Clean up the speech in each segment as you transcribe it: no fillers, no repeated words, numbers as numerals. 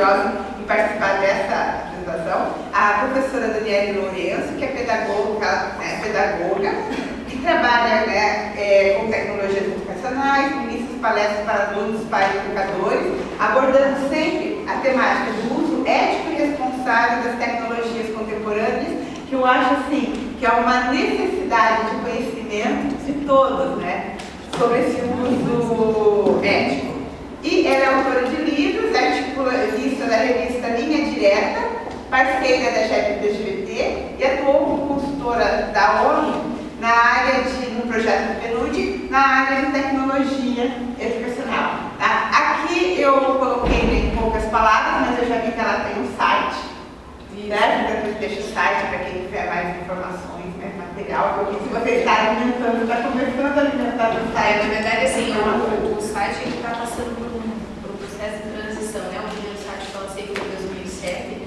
orgulhosa em participar dessa apresentação. A professora Daniele Lourenço, que é pedagoga, que trabalha, né, com tecnologias educacionais, ministra palestras para alunos, pais e educadores, abordando sempre a temática do uso ético e responsável das tecnologias contemporâneas, que eu acho assim, que é uma necessidade de conhecimento de todos, né, sobre esse uso ético. E ela é autora de livros, articulista da revista Linha Direta, parceira da GEP-LGBT e atuou como consultora da ONU na área no projeto do PNUD, na área de tecnologia educacional. Tá? Aqui eu coloquei em poucas palavras, mas eu já vi que ela tem um site. Né? Depois deixa o site para quem quiser mais informações, mais material. Porque se você está alimentando, está começando a alimentar o site. Na verdade, assim, o site está passando por um processo de transição, né? O primeiro site que eu lancei foi em 2007.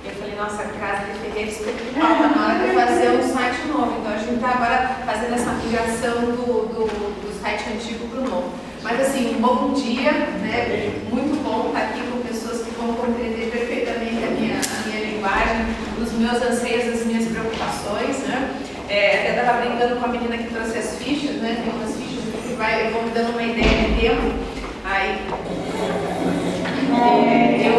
Eu falei, nossa, casa de ferreiro experimental na hora de fazer um site novo. Então a gente está agora fazendo essa migração do site antigo para o novo. Mas assim, um bom dia, né? Muito bom estar aqui com pessoas que vão compreender perfeitamente a minha linguagem, os meus anseios, as minhas preocupações, né? Até estava brincando com a menina que trouxe as fichas, né? Tem umas fichas que eu vou me dando uma ideia de tempo. Aí eu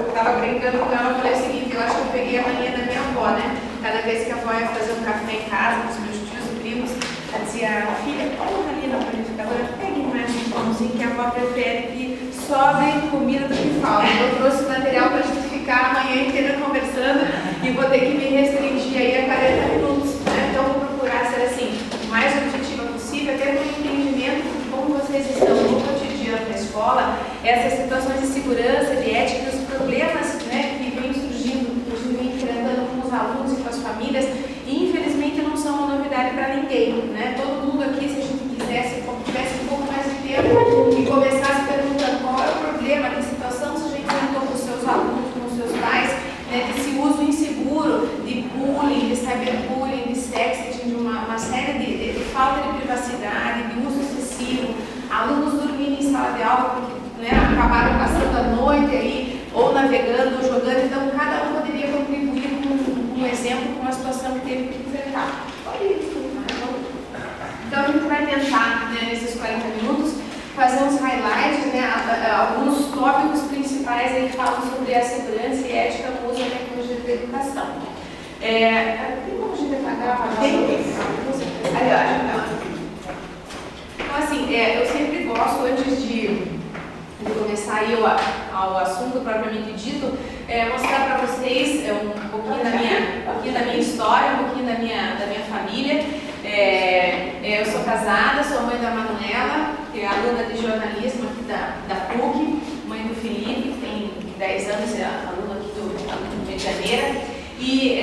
estava brincando com ela, falei o seguinte, eu acho que eu peguei a mania da minha avó, né? Cada vez que a avó ia fazer um café em casa com os meus tios e primos, ela dizia, filha, coloca ali na panificadora, pegue mais um pãozinho que a avó prefere que sobre comida do que falta. Eu trouxe material para a gente ficar a manhã inteira conversando e vou ter que me restringir aí a 40 minutos, né? Então vou procurar ser assim, o mais objetiva possível, até com o entendimento de como vocês estão no cotidiano da escola, essas situações de segurança, de ética, os problemas, né, que vêm surgindo, que a gente vem enfrentando com os alunos e com as famílias, e infelizmente não são uma novidade para ninguém, né? Todo mundo aqui, se a gente quisesse, tivesse um pouco mais de tempo e começasse perguntando qual é o problema, que situação você já enfrentou com os seus alunos, com os seus pais, né, desse uso inseguro, de bullying, de cyberbullying, de sexting, de uma série de falta de privacidade, de uso excessivo, alunos dormindo em sala de aula porque, né, acabaram passando a noite aí, ou navegando, ou jogando, então cada um poderia contribuir com um exemplo, com uma situação que teve que enfrentar. Então a gente vai tentar, né, nesses 40 minutos, fazer uns highlights, né, alguns tópicos principais aí que falam sobre a segurança e ética no uso da tecnologia da educação. Tem como a gente apagar? Então assim, eu sempre gosto, antes de começar aí ao assunto propriamente dito, mostrar para vocês um pouquinho da minha história, um pouquinho da minha família. Eu sou casada, sou mãe da Manuela, que é aluna de jornalismo aqui da PUC, mãe do Felipe, que tem 10 anos, é aluna aqui do Rio de Janeiro. E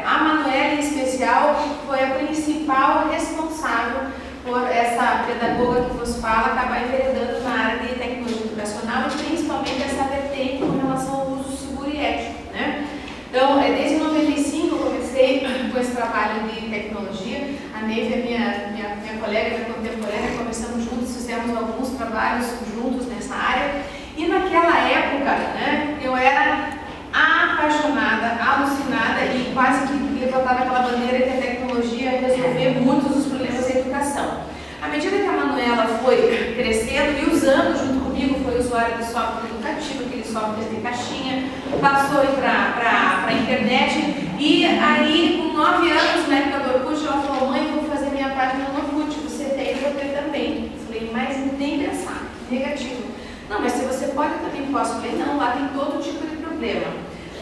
a Manuela, em especial, foi a principal responsável por essa pedagoga que vos fala acabar enveredando na área de tecnologia educacional e principalmente essa vertente com relação ao uso seguro e ético, né? Então, desde 95 eu comecei com esse trabalho de tecnologia. A Neiva é minha colega, minha contemporânea, começamos juntos, fizemos alguns trabalhos juntos nessa área. E naquela época, né, eu era apaixonada, alucinada e quase que levantava aquela bandeira que a tecnologia ia resolver muitos dos problemas da educação. À medida que a Manuela foi crescendo e usando junto comigo, foi usuária do software educativo, aquele software de caixinha, passou para a internet e aí com 9 anos, na época do Orkut, ela falou, mãe, vou fazer minha página no Orkut, você tem, eu ter também. Eu falei, mas nem pensar, negativo. Não, mas se você pode, eu também posso. Eu falei, não, lá tem todo tipo de problema.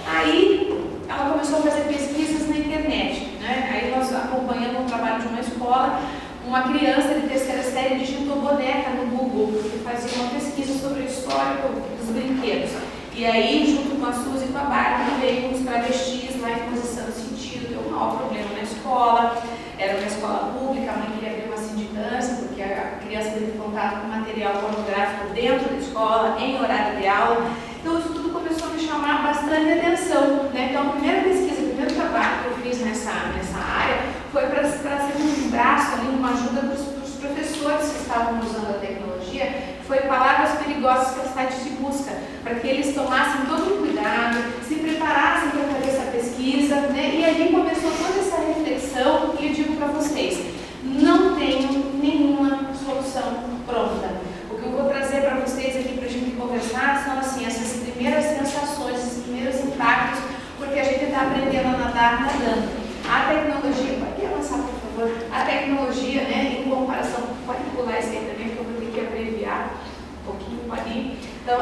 Aí ela começou a fazer pesquisas na internet, né? Aí nós acompanhamos um trabalho de uma escola, uma criança de terceira série digitou boneca no Google, porque fazia uma pesquisa sobre a história dos brinquedos. E aí, junto com a Suzy e com a Bárbara, veio uns travestis lá em posição de sentido, deu um maior problema na escola, era uma escola pública, a mãe queria abrir uma sindicância, porque a criança teve contato com material pornográfico dentro da escola, em horário de aula. Então, isso tudo começou a me chamar bastante atenção, né? Então, a primeira pesquisa, o primeiro trabalho que eu fiz nessa área foi para ser um braço ali, uma ajuda para os professores que estavam usando a tecnologia, foi palavras perigosas para sites de busca, para que eles tomassem todo o cuidado, se preparassem para fazer essa pesquisa, né? E ali começou toda essa reflexão, e eu digo para vocês, não tenho nenhuma solução pronta. O que eu vou trazer para vocês aqui para a gente conversar são assim, essas primeiras sensações, esses primeiros impactos, porque a gente está aprendendo a nadar nadando. A tecnologia, pode avançar por favor, a tecnologia, né, em comparação, pode pular isso aí também, porque eu vou ter que abreviar um pouquinho, pode ir. Então,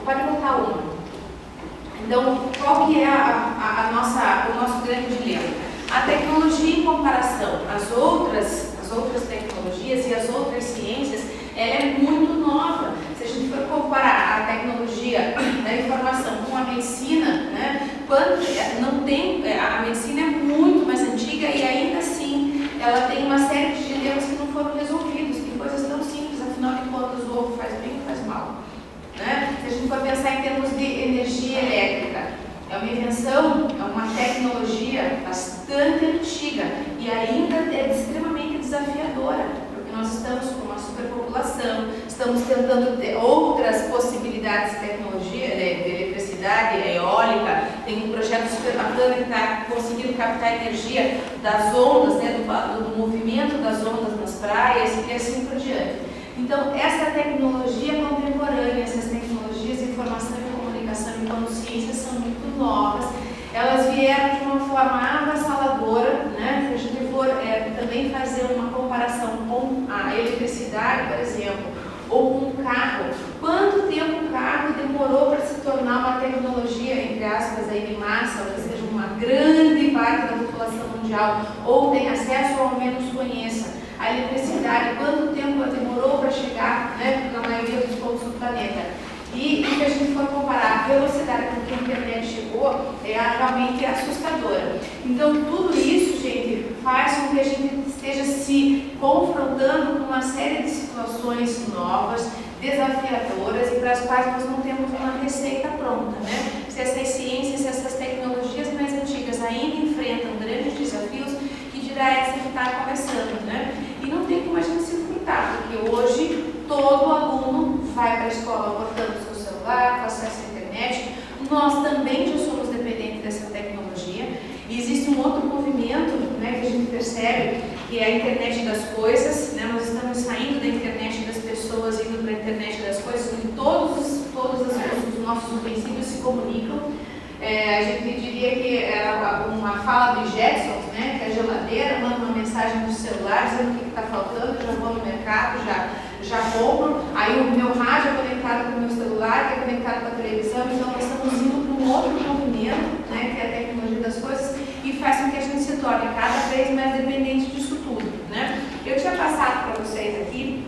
pode botar uma. Então, qual que é o nosso grande dilema? A tecnologia em comparação às outras tecnologias e às outras ciências, ela é muito nova. Se a gente for comparar a tecnologia da informação com a medicina, né, a medicina é muito mais antiga e ainda assim ela tem uma série de dilemas que não foram resolvidos. Tem coisas tão simples, afinal de contas, o ovo faz bem ou faz mal? Né? Se a gente for pensar em termos de energia elétrica, é uma invenção, é uma tecnologia bastante antiga e ainda é extremamente desafiadora, porque nós estamos com uma superpopulação, estamos tentando ter outras possibilidades de tecnologia, de eletricidade, eólica, tem um projeto super bacana que está conseguindo captar energia das ondas, né, do movimento das ondas nas praias e assim por diante. Então, essa tecnologia contemporânea, essas tecnologias de informação e comunicação enquanto ciências são muito novas, elas vieram de uma forma avassaladora, né? Se a gente for também fazer uma comparação com a eletricidade, por exemplo, ou com um carro, quanto tempo um carro demorou para se tornar uma tecnologia, entre aspas, aí, de massa, ou seja, uma grande parte da população mundial ou tem acesso ou ao menos conheça. A eletricidade, quanto tempo ela demorou para chegar, né, na maioria dos pontos do planeta. E se a gente for comparar a velocidade com que a internet chegou, realmente é assustadora. Então, tudo isso, gente, faz com que a gente esteja se confrontando com uma série de situações novas, desafiadoras e para as quais nós não temos uma receita pronta, né? Se essas ciências, essas tecnologias mais antigas ainda enfrentam grandes desafios, que dirá essa que está começando, né? E não tem como a gente se furtar, porque hoje todo aluno vai para a escola portando o seu celular, com acesso à internet. Nós também já somos dependentes dessa tecnologia. E existe um outro movimento, né, que a gente percebe, que é a internet das coisas, né? Nós estamos saindo da internet das pessoas e indo para a internet das coisas, onde todos os nossos utensílios se comunicam. A gente diria que era uma fala dos Jetsons, né, que a geladeira manda uma mensagem no celular dizendo o que está faltando, já vou no mercado, já compro, aí o meu rádio é conectado com o meu celular, que é conectado com a televisão, então nós estamos indo para um outro movimento, né, que é a tecnologia das coisas, e faz com que a gente se torne cada vez mais dependente disso tudo, né? Eu tinha passado para vocês aqui,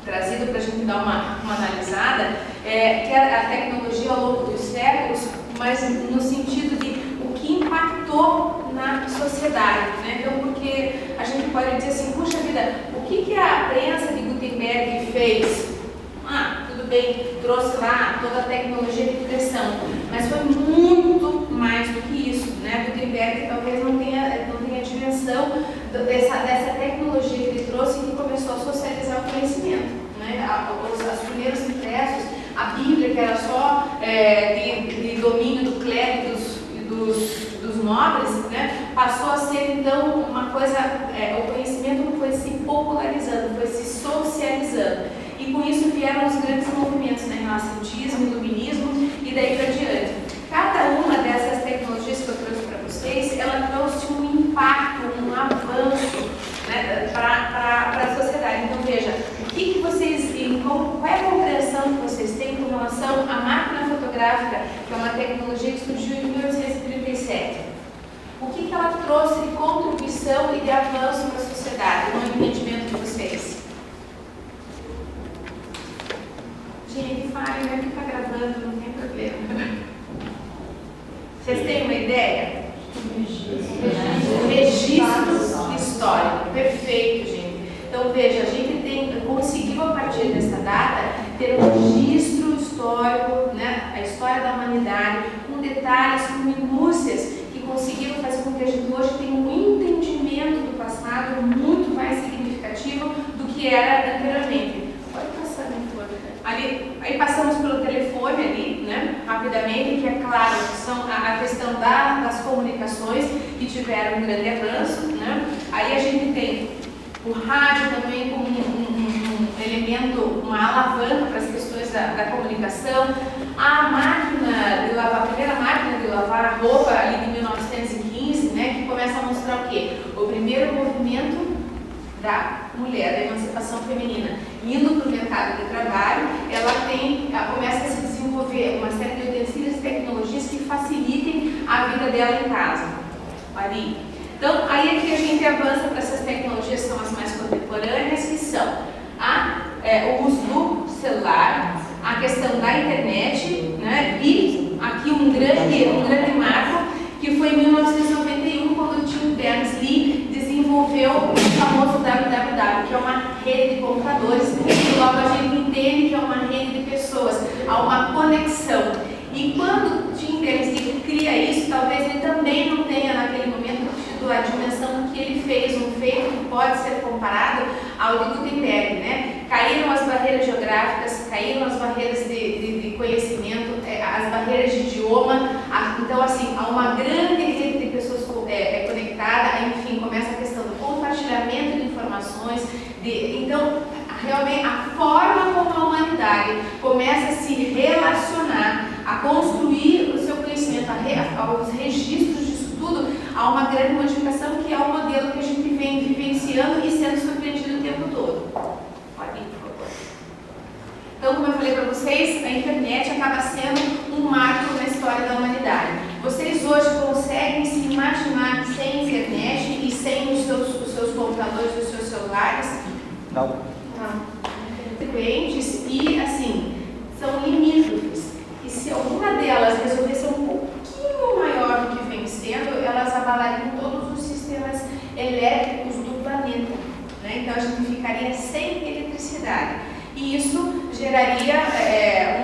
trazido para a gente dar uma analisada, que a tecnologia ao longo dos séculos, mas no sentido de o que impactou na sociedade, né? Então, porque a gente pode dizer assim, puxa vida, o que a prensa de Gutenberg fez? Tudo bem, trouxe lá toda a tecnologia de impressão, mas foi muito mais do que isso, né? Gutenberg talvez não tenha a dimensão dessa tecnologia que ele trouxe e que começou a socializar o conhecimento, né? Os primeiros impressos, a Bíblia, que era só de domínio do clero e dos nobres, né, passou a ser então uma coisa, o conhecimento foi se popularizando, foi se socializando. E com isso vieram os grandes movimentos, né, renascentismo, iluminismo e daí para diante. Cada uma dessas tecnologias que eu trouxe para vocês, ela trouxe um impacto, um avanço, né, para a sociedade. Então veja, qual é a compreensão que vocês têm com relação à máquina fotográfica, que é uma tecnologia que surgiu em 1837? O que ela trouxe de contribuição e de avanço para a sociedade, no entendimento de vocês? Gente, fale, né? Fica gravando, não tem problema. Vocês têm uma ideia? Registro histórico. Perfeito, gente. Então, veja, a gente conseguiu, a partir dessa data, ter um registro histórico, né, a história da humanidade, com detalhes, com minúcias, que conseguiram fazer com que a gente hoje tenha um entendimento do passado muito mais significativo do que era anteriormente. Pode passar, por favor. A relação à questão das comunicações, que tiveram um grande avanço, né? Aí a gente tem o rádio também como um elemento, uma alavanca para as questões da comunicação. A máquina de lavar, a primeira máquina de lavar roupa ali de 1915, né, que começa a mostrar o quê? O primeiro movimento da mulher, da emancipação feminina, indo para o mercado de trabalho, ela começa a se desenvolver uma série de utensílios e tecnologias que facilitem a vida dela em casa. Ali. Então, aí é que a gente avança para essas tecnologias que são as mais contemporâneas, que são o uso do celular, a questão da internet, né? E aqui um grande marco, que foi em 1991, quando o Tim Berners-Lee desenvolveu o famoso www, que é uma rede de computadores, e logo a gente entende que é uma rede de pessoas, há uma conexão. E quando Tim Berners-Lee cria isso, talvez ele também não tenha naquele momento tido a dimensão que ele fez, um feito que pode ser comparado ao de Gutenberg, né? Caíram as barreiras geográficas, caíram as barreiras de conhecimento, as barreiras de idioma, então assim, há uma grande rede de pessoas conectada, enfim, começa a questão do compartilhamento de informações, então realmente a forma como a humanidade começa a se relacionar, a construir o seu conhecimento, aos registros disso tudo, há uma grande modificação que é o modelo que a gente vem vivenciando e sendo surpreendido o tempo todo. Pode ir, por favor. Então, como eu falei para vocês, a internet acaba sendo um marco na história da humanidade. Vocês hoje conseguem se imaginar sem internet e sem os seus computadores, os seus celulares? Não. Frequentes e, assim, são limítrofes. E se alguma delas resolver ser um pouquinho maior do que vem sendo, elas abalariam todos os sistemas elétricos do planeta, né? Então a gente ficaria sem eletricidade. E isso geraria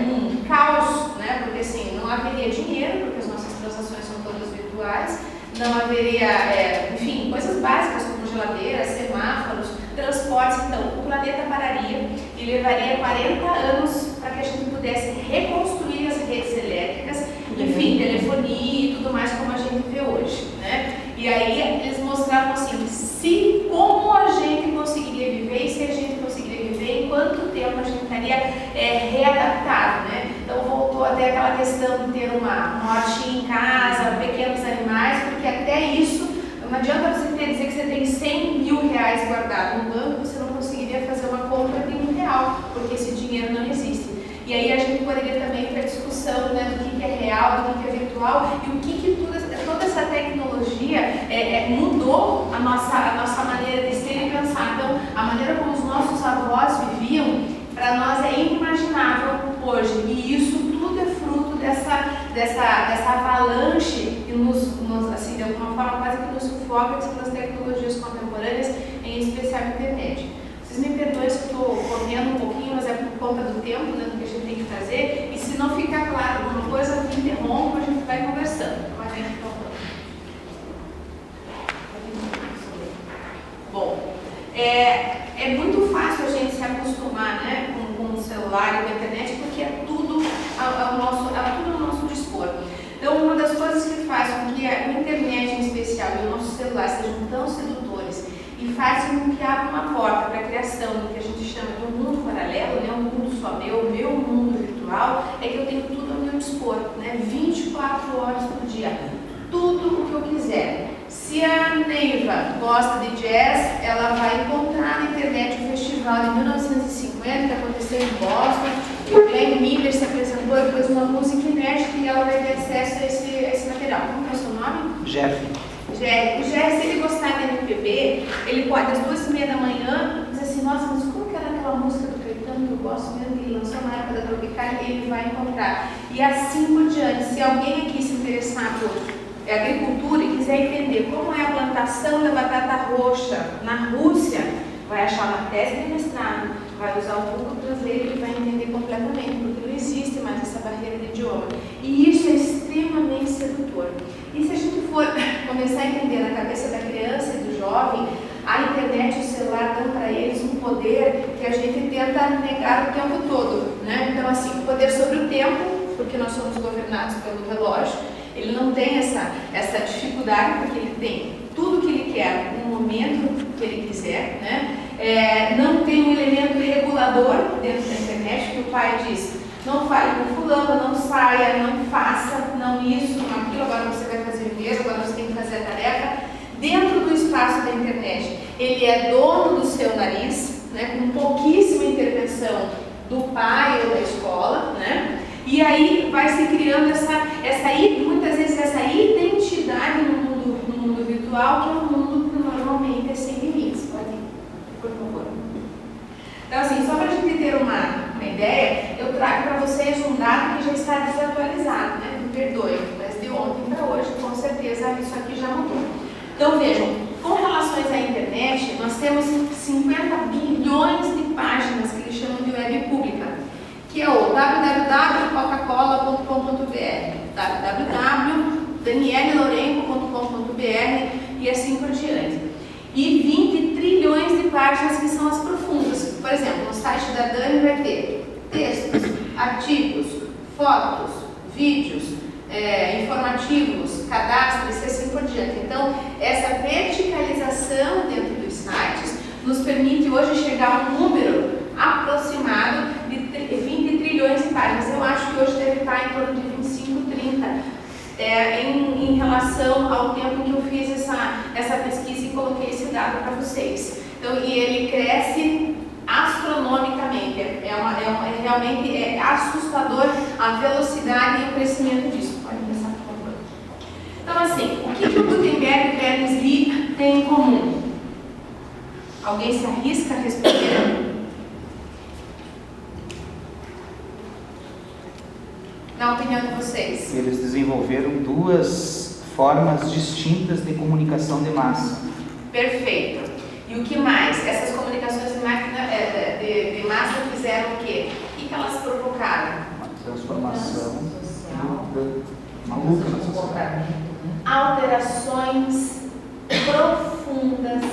um caos, né? Porque assim, não haveria dinheiro, porque as nossas transações são todas virtuais, não haveria, enfim, coisas básicas como geladeiras, semáforos, transportes. Então o planeta pararia e levaria 40 anos para que a gente pudesse reconstruir as redes elétricas, enfim, telefonia e tudo mais como a gente vê hoje, né? E aí eles mostravam assim, como a gente conseguiria viver e se a gente conseguiria viver, em quanto tempo a gente estaria readaptado, né? Então voltou até aquela questão de ter uma hortinha em casa, pequenos animais, porque até isso, não adianta você dizer que você tem 100 mil reais guardado no banco, você não conseguiria fazer uma compra de R$1, porque esse dinheiro não existe. E aí a gente poderia também ter a discussão, né, do que é real, do que é virtual e o que toda essa tecnologia mudou a nossa maneira de ser e pensar. Então, a maneira como os nossos avós viviam, para nós é inimaginável hoje. E isso tudo é fruto dessa avalanche que assim, de alguma forma quase que nos sufoca, que são as tecnologias contemporâneas, em especial a internet. Vocês me perdoem se eu estou correndo um pouquinho, mas é por conta do tempo, né, do que a gente tem que fazer. E se não ficar claro alguma coisa, me interrompa, a gente vai conversando. Bom, é muito fácil a gente se acostumar, né, com o celular e com a internet, porque é tudo ao nosso dispor. Então, uma das coisas que faz com que a internet em especial e o nosso celular sejam tão sedutores e fazem com que abra uma porta para a criação do que a gente chama de um mundo paralelo, né, um mundo só meu mundo virtual, é que eu tenho tudo ao meu dispor, né, 24 horas por dia, tudo o que eu quiser. Se a Neiva gosta de jazz, ela vai encontrar na internet o festival de 1950 que aconteceu em Boston, e o Glenn Miller se apresentou e pôs uma música enérgica e ela vai ter acesso a esse material. Como é o seu nome? Jeff. O Jeff, se ele gostar de MPB, ele pode às 2h30 da manhã dizer assim, nossa, mas como que era aquela música do Caetano que eu gosto mesmo, que ele lançou na época da Tropicália, e ele vai encontrar. E assim por diante. Se alguém aqui se interessar por agricultura e quiser entender como é a plantação da batata roxa na Rússia, vai achar uma tese de mestrado, vai usar o Google Translate e vai entender completamente, porque não existe mais essa barreira de idioma. E isso é extremamente sedutor. E se a gente for começar a entender na cabeça da criança e do jovem, a internet e o celular dão para eles um poder que a gente tenta negar o tempo todo, né? Então, assim, o poder sobre o tempo, porque nós somos governados pelo relógio, Ele não tem essa dificuldade, porque ele tem tudo que ele quer no momento que ele quiser, né? Não tem um elemento regulador dentro da internet, que o pai diz: não fale com fulano, não saia, não faça, não isso, não aquilo, agora você vai fazer mesmo, agora você tem que fazer a tarefa. Dentro do espaço da internet, ele é dono do seu nariz, né, com pouquíssima intervenção do pai ou da escola, né? E aí vai se criando muitas vezes essa identidade no mundo virtual, que é um mundo que normalmente é sem limites. Pode ir, por favor. Então, assim, só para a gente ter uma ideia, eu trago para vocês um dado que já está desatualizado, né? Me perdoem, mas de ontem para hoje, com certeza, isso aqui já mudou. Então, vejam, com relações à internet, nós temos 50 bilhões de páginas que eles chamam de web pública, que é o www.coca-cola.com.br, www.danielelorenco.com.br e assim por diante. E 20 trilhões de páginas que são as profundas. Por exemplo, no site da Dani vai ter textos, artigos, fotos, vídeos, informativos, cadastros e assim por diante. Então, essa verticalização dentro dos sites nos permite hoje chegar a um número aproximado de 20 trilhões de páginas. Eu acho que hoje deve estar em torno de 25, 30, em relação ao tempo que eu fiz essa pesquisa e coloquei esse dado para vocês. Então, e ele cresce astronomicamente, realmente é assustador a velocidade e o crescimento disso. Pode começar, por favor. Então, assim, o que o Gutenberg e o Berners-Lee têm em comum? Alguém se arrisca a responder? Na opinião de vocês? Eles desenvolveram duas formas distintas de comunicação de massa. Perfeito. E o que mais? Essas comunicações de massa fizeram o quê? O que elas provocaram? Uma transformação social, maluca na sociedade. Alterações profundas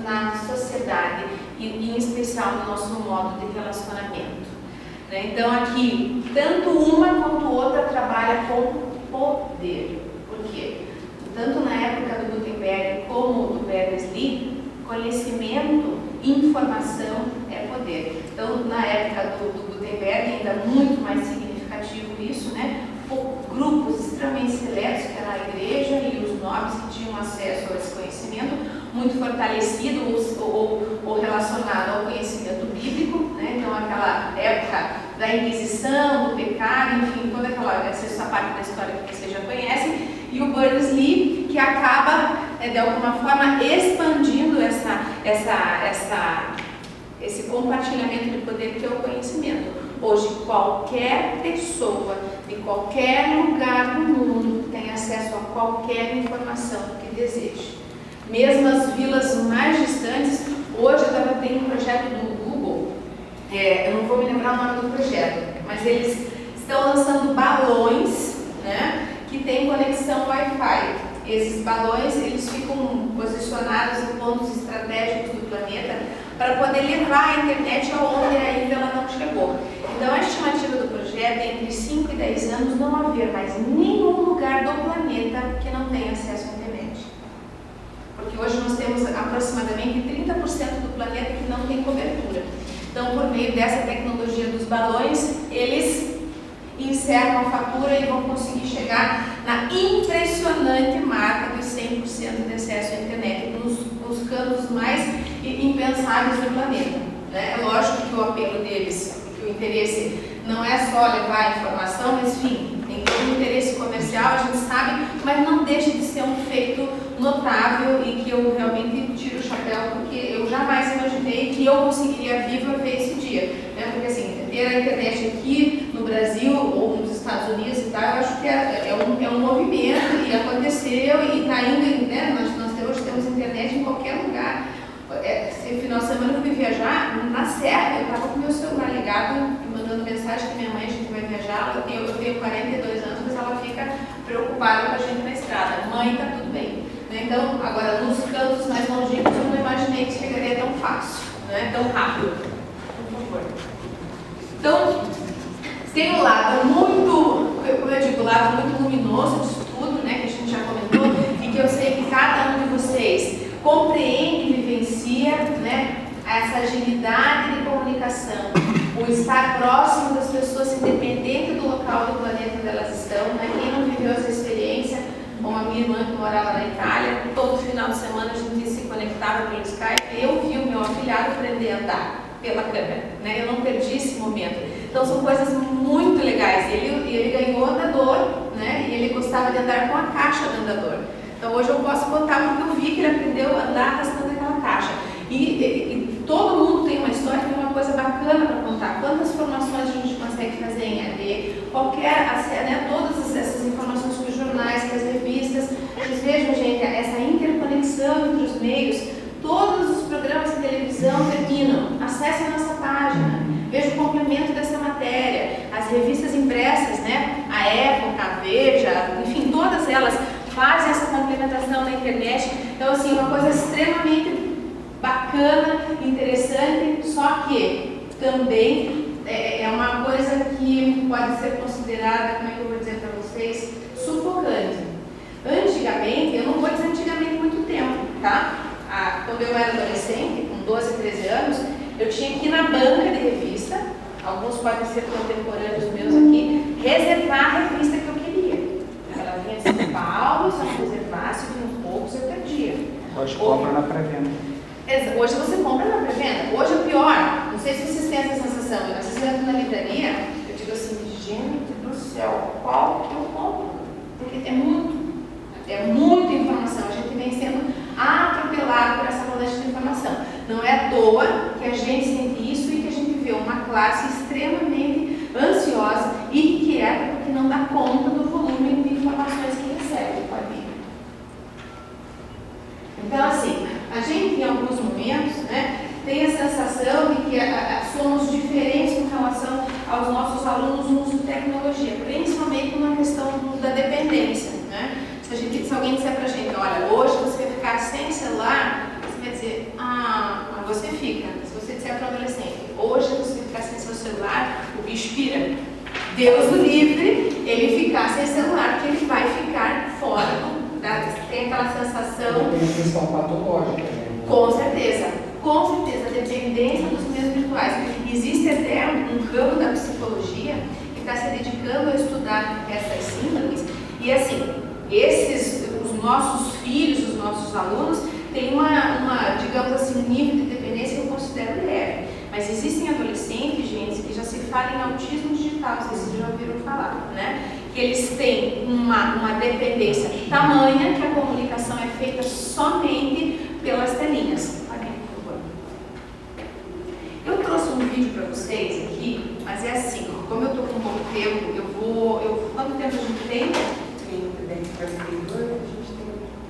na sociedade e em especial no nosso modo de relacionamento. Então aqui, tanto uma quanto outra trabalha com poder. Por quê? Tanto na época do Gutenberg como do Berners-Lee, conhecimento, informação é poder. Então, na época do Gutenberg, ainda muito mais significativo isso, né? Grupos extremamente seletos, que era a igreja e os nobres que tinham acesso a esse conhecimento, muito fortalecido ou relacionado ao conhecimento bíblico, né? Então, aquela época da Inquisição, do pecado, enfim, toda essa parte da história que vocês já conhecem, e o Berners-Lee, que acaba, de alguma forma, expandindo esse compartilhamento de poder que é o conhecimento. Hoje, qualquer pessoa, de qualquer lugar do mundo, tem acesso a qualquer informação que deseje. Mesmo as vilas mais distantes, hoje tem um projeto do Google, eu não vou me lembrar o nome do projeto, mas eles estão lançando balões, né, que têm conexão Wi-Fi. Esses balões, eles ficam posicionados em pontos estratégicos do planeta para poder levar a internet aonde ainda ela não chegou. Então, a estimativa do projeto é entre 5 e 10 anos não haver mais nenhum lugar do planeta que não tenha acesso à internet. Porque hoje nós temos aproximadamente 30% do planeta que não tem cobertura. Então, por meio dessa tecnologia dos balões, eles encerram a fatura e vão conseguir chegar na impressionante marca dos 100% de acesso à internet, nos cantos mais impensáveis do planeta, né? É lógico que o apelo deles, que o interesse não é só levar a informação, mas enfim, tem todo um interesse comercial, a gente sabe, mas não deixa de ser um feito notável e que eu realmente tiro o chapéu, porque eu jamais imaginei que eu conseguiria viva ver esse dia, né? Porque assim, ter a internet aqui no Brasil ou nos Estados Unidos e tal, eu acho que é um movimento e aconteceu e está indo, né? Nós hoje temos internet em qualquer lugar. Esse final de semana eu fui viajar na Serra, eu estava com meu celular ligado, mandando mensagem que minha mãe, a gente vai viajar, eu tenho 42 anos, mas ela fica preocupada com a gente na estrada. Mãe, tá tudo bem. Então, agora, nos cantos mais longínquos, eu não imaginei que chegaria tão fácil, né? Tão rápido. Por favor. Então, tem um lado muito, como eu digo, um lado muito luminoso disso tudo, estar próximo das pessoas, independente do local do planeta onde elas estão, né? Quem não viveu essa experiência, como a minha irmã que morava na Itália, todo final de semana a gente se conectava pelo Skype, eu vi o meu afilhado aprender a andar pela câmera, né? Eu não perdi esse momento. Então são coisas muito legais. Ele ganhou andador, né? E ele gostava de andar com a caixa do andador. Então hoje eu posso botar porque eu vi que ele aprendeu a andar arrastando aquela caixa. E todo mundo tem uma história, tem uma coisa bacana para contar. Quantas formações a gente consegue fazer em AD, né, todas essas informações que os jornais, que as revistas, vocês vejam, gente, essa interconexão entre os meios, todos os programas de televisão terminam. Acesse a nossa página, veja o complemento dessa matéria, as revistas impressas, né, a Época, a Veja, enfim, todas elas fazem essa complementação na internet. Então, assim, uma coisa extremamente bacana, interessante, só que também é uma coisa que pode ser considerada, como é que eu vou dizer para vocês, sufocante. Antigamente, eu não vou dizer antigamente muito tempo, tá? Quando eu era adolescente, com 12, 13 anos, eu tinha que ir na banca de revista, alguns podem ser contemporâneos meus aqui, reservar a revista que eu queria. Ela vinha de São Paulo, se eu reservasse, vinha uns poucos, eu perdia. Hoje compra na pré-venda. Hoje você compra na pré-venda. Hoje é pior, não sei se vocês têm essa sensação, às vezes eu entro na livraria, eu digo assim, gente do céu, qual que eu compro? Porque é muita informação, a gente vem sendo atropelado por essa avalanche de informação. Não é à toa que a gente sente isso e que a gente vê uma classe extremamente ansiosa e inquieta porque não dá conta do volume de informações que recebe com a vida. Então, assim, a gente em alguns momentos, né, tem a sensação de que somos diferentes em relação aos nossos alunos no uso de tecnologia, principalmente na questão da dependência, né? Se alguém disser pra gente, olha, hoje você vai ficar sem celular, você vai dizer, você fica. Se você disser para o adolescente, hoje você vai ficar sem seu celular, o bicho pira. Deus o livre, ele ficar sem celular, porque ele vai ficar fora. Tem aquela sensação... Tem uma questão patológica, né? Com certeza, a dependência dos meios virtuais. Existe até um campo da psicologia que está se dedicando a estudar essas síndromes, e assim, os nossos filhos, os nossos alunos, têm digamos assim, nível de dependência que eu considero leve. Mas existem adolescentes, gente, que já se fala em autismo digital, vocês já ouviram falar, né? Que eles têm uma dependência tamanha que a comunicação é feita somente pelas telinhas. Olha aqui, por favor. Eu trouxe um vídeo para vocês aqui, mas é assim, como eu estou com pouco tempo, quanto tempo a gente tem? A gente tem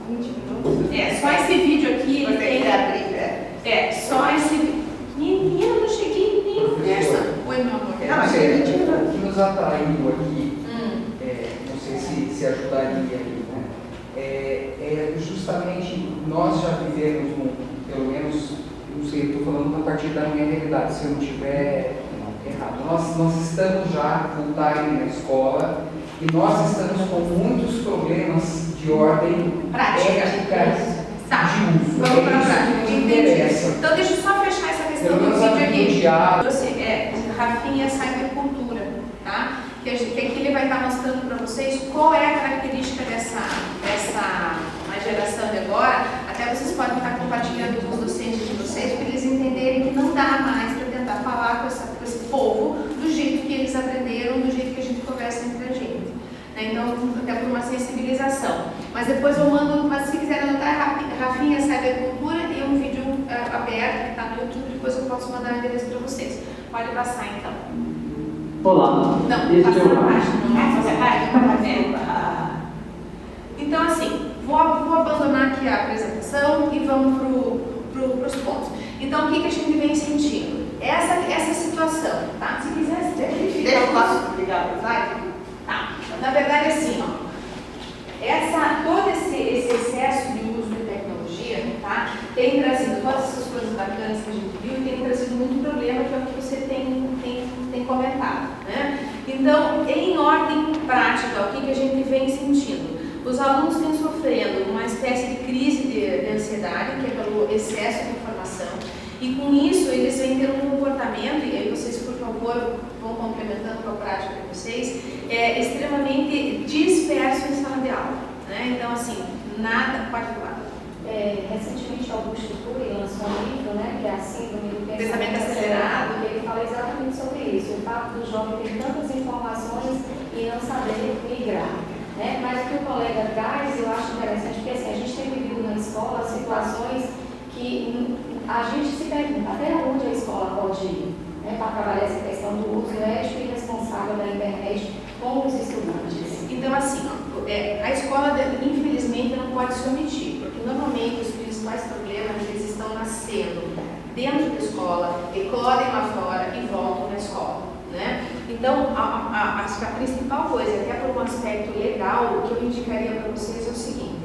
20 minutos. Só esse vídeo aqui, ele tem... só esse... Menina, não cheguei nem nessa. Oi, meu amor. O que nos atraiu aqui, não sei se ajudaria aí, né? É justamente nós já vivemos, pelo menos, não sei, estou falando a partir da minha realidade, se eu não estiver errado. Nós estamos já full time na escola e nós estamos com muitos problemas de ordem ética de uso. Vamos para a prática. Interessa. Então, deixa eu só fechar essa questão do vídeo aqui. Rafinha Cybercultura, tá? Que aqui ele vai estar mostrando para vocês qual é a característica dessa geração de agora. Até vocês podem estar compartilhando com os docentes de vocês para eles entenderem que não dá mais para tentar falar com esse povo do jeito que eles aprenderam, do jeito que a gente conversa entre a gente. Então, até por uma sensibilização. Mas depois eu mando, mas se quiser anotar, Rafinha Cybercultura e um vídeo aberto que está no YouTube, depois eu posso mandar o endereço para vocês. Pode passar então. Olá, não, passa a página, não é fazer página. Então, assim, vou abandonar aqui a apresentação e vamos para os pontos. Então, o que a gente vem sentindo? Essa situação, tá? Se quiser, deixa eu posso ligar para o slide? Tá. Na verdade, assim, ó, todo esse excesso de uso de tecnologia, tá, tem trazido todas essas coisas bacanas que a gente viu e tem trazido muito problema, que é o que você tem comentado, né? Então, em ordem prática, o que a gente vem sentindo? Os alunos têm sofrendo uma espécie de crise de ansiedade, que é pelo excesso de informação. E com isso, eles vêm ter um comportamento, e aí vocês, por favor, vão complementando com a prática de vocês, extremamente disperso em sala de aula, né? Então, assim, nada, pode falar. Recentemente, Augusto Cury lançou um livro, né, que é a Síndrome do Pensamento Acelerado, e ele fala exatamente sobre isso, o fato do jovem ter tantas informações e não saber migrar. Né? Mas o que o colega traz, eu acho interessante, porque assim, a gente tem vivido na escola situações que a gente se pergunta até onde a escola pode ir, né, para trabalhar essa questão do uso ético e responsável da internet com os estudantes. Então, assim, a escola, infelizmente, não pode se omitir, porque normalmente os principais problemas eles estão nascendo dentro da escola, eclodem lá fora e voltam na escola, né? Então, acho que a principal coisa, até por um aspecto legal, o que eu indicaria para vocês é o seguinte: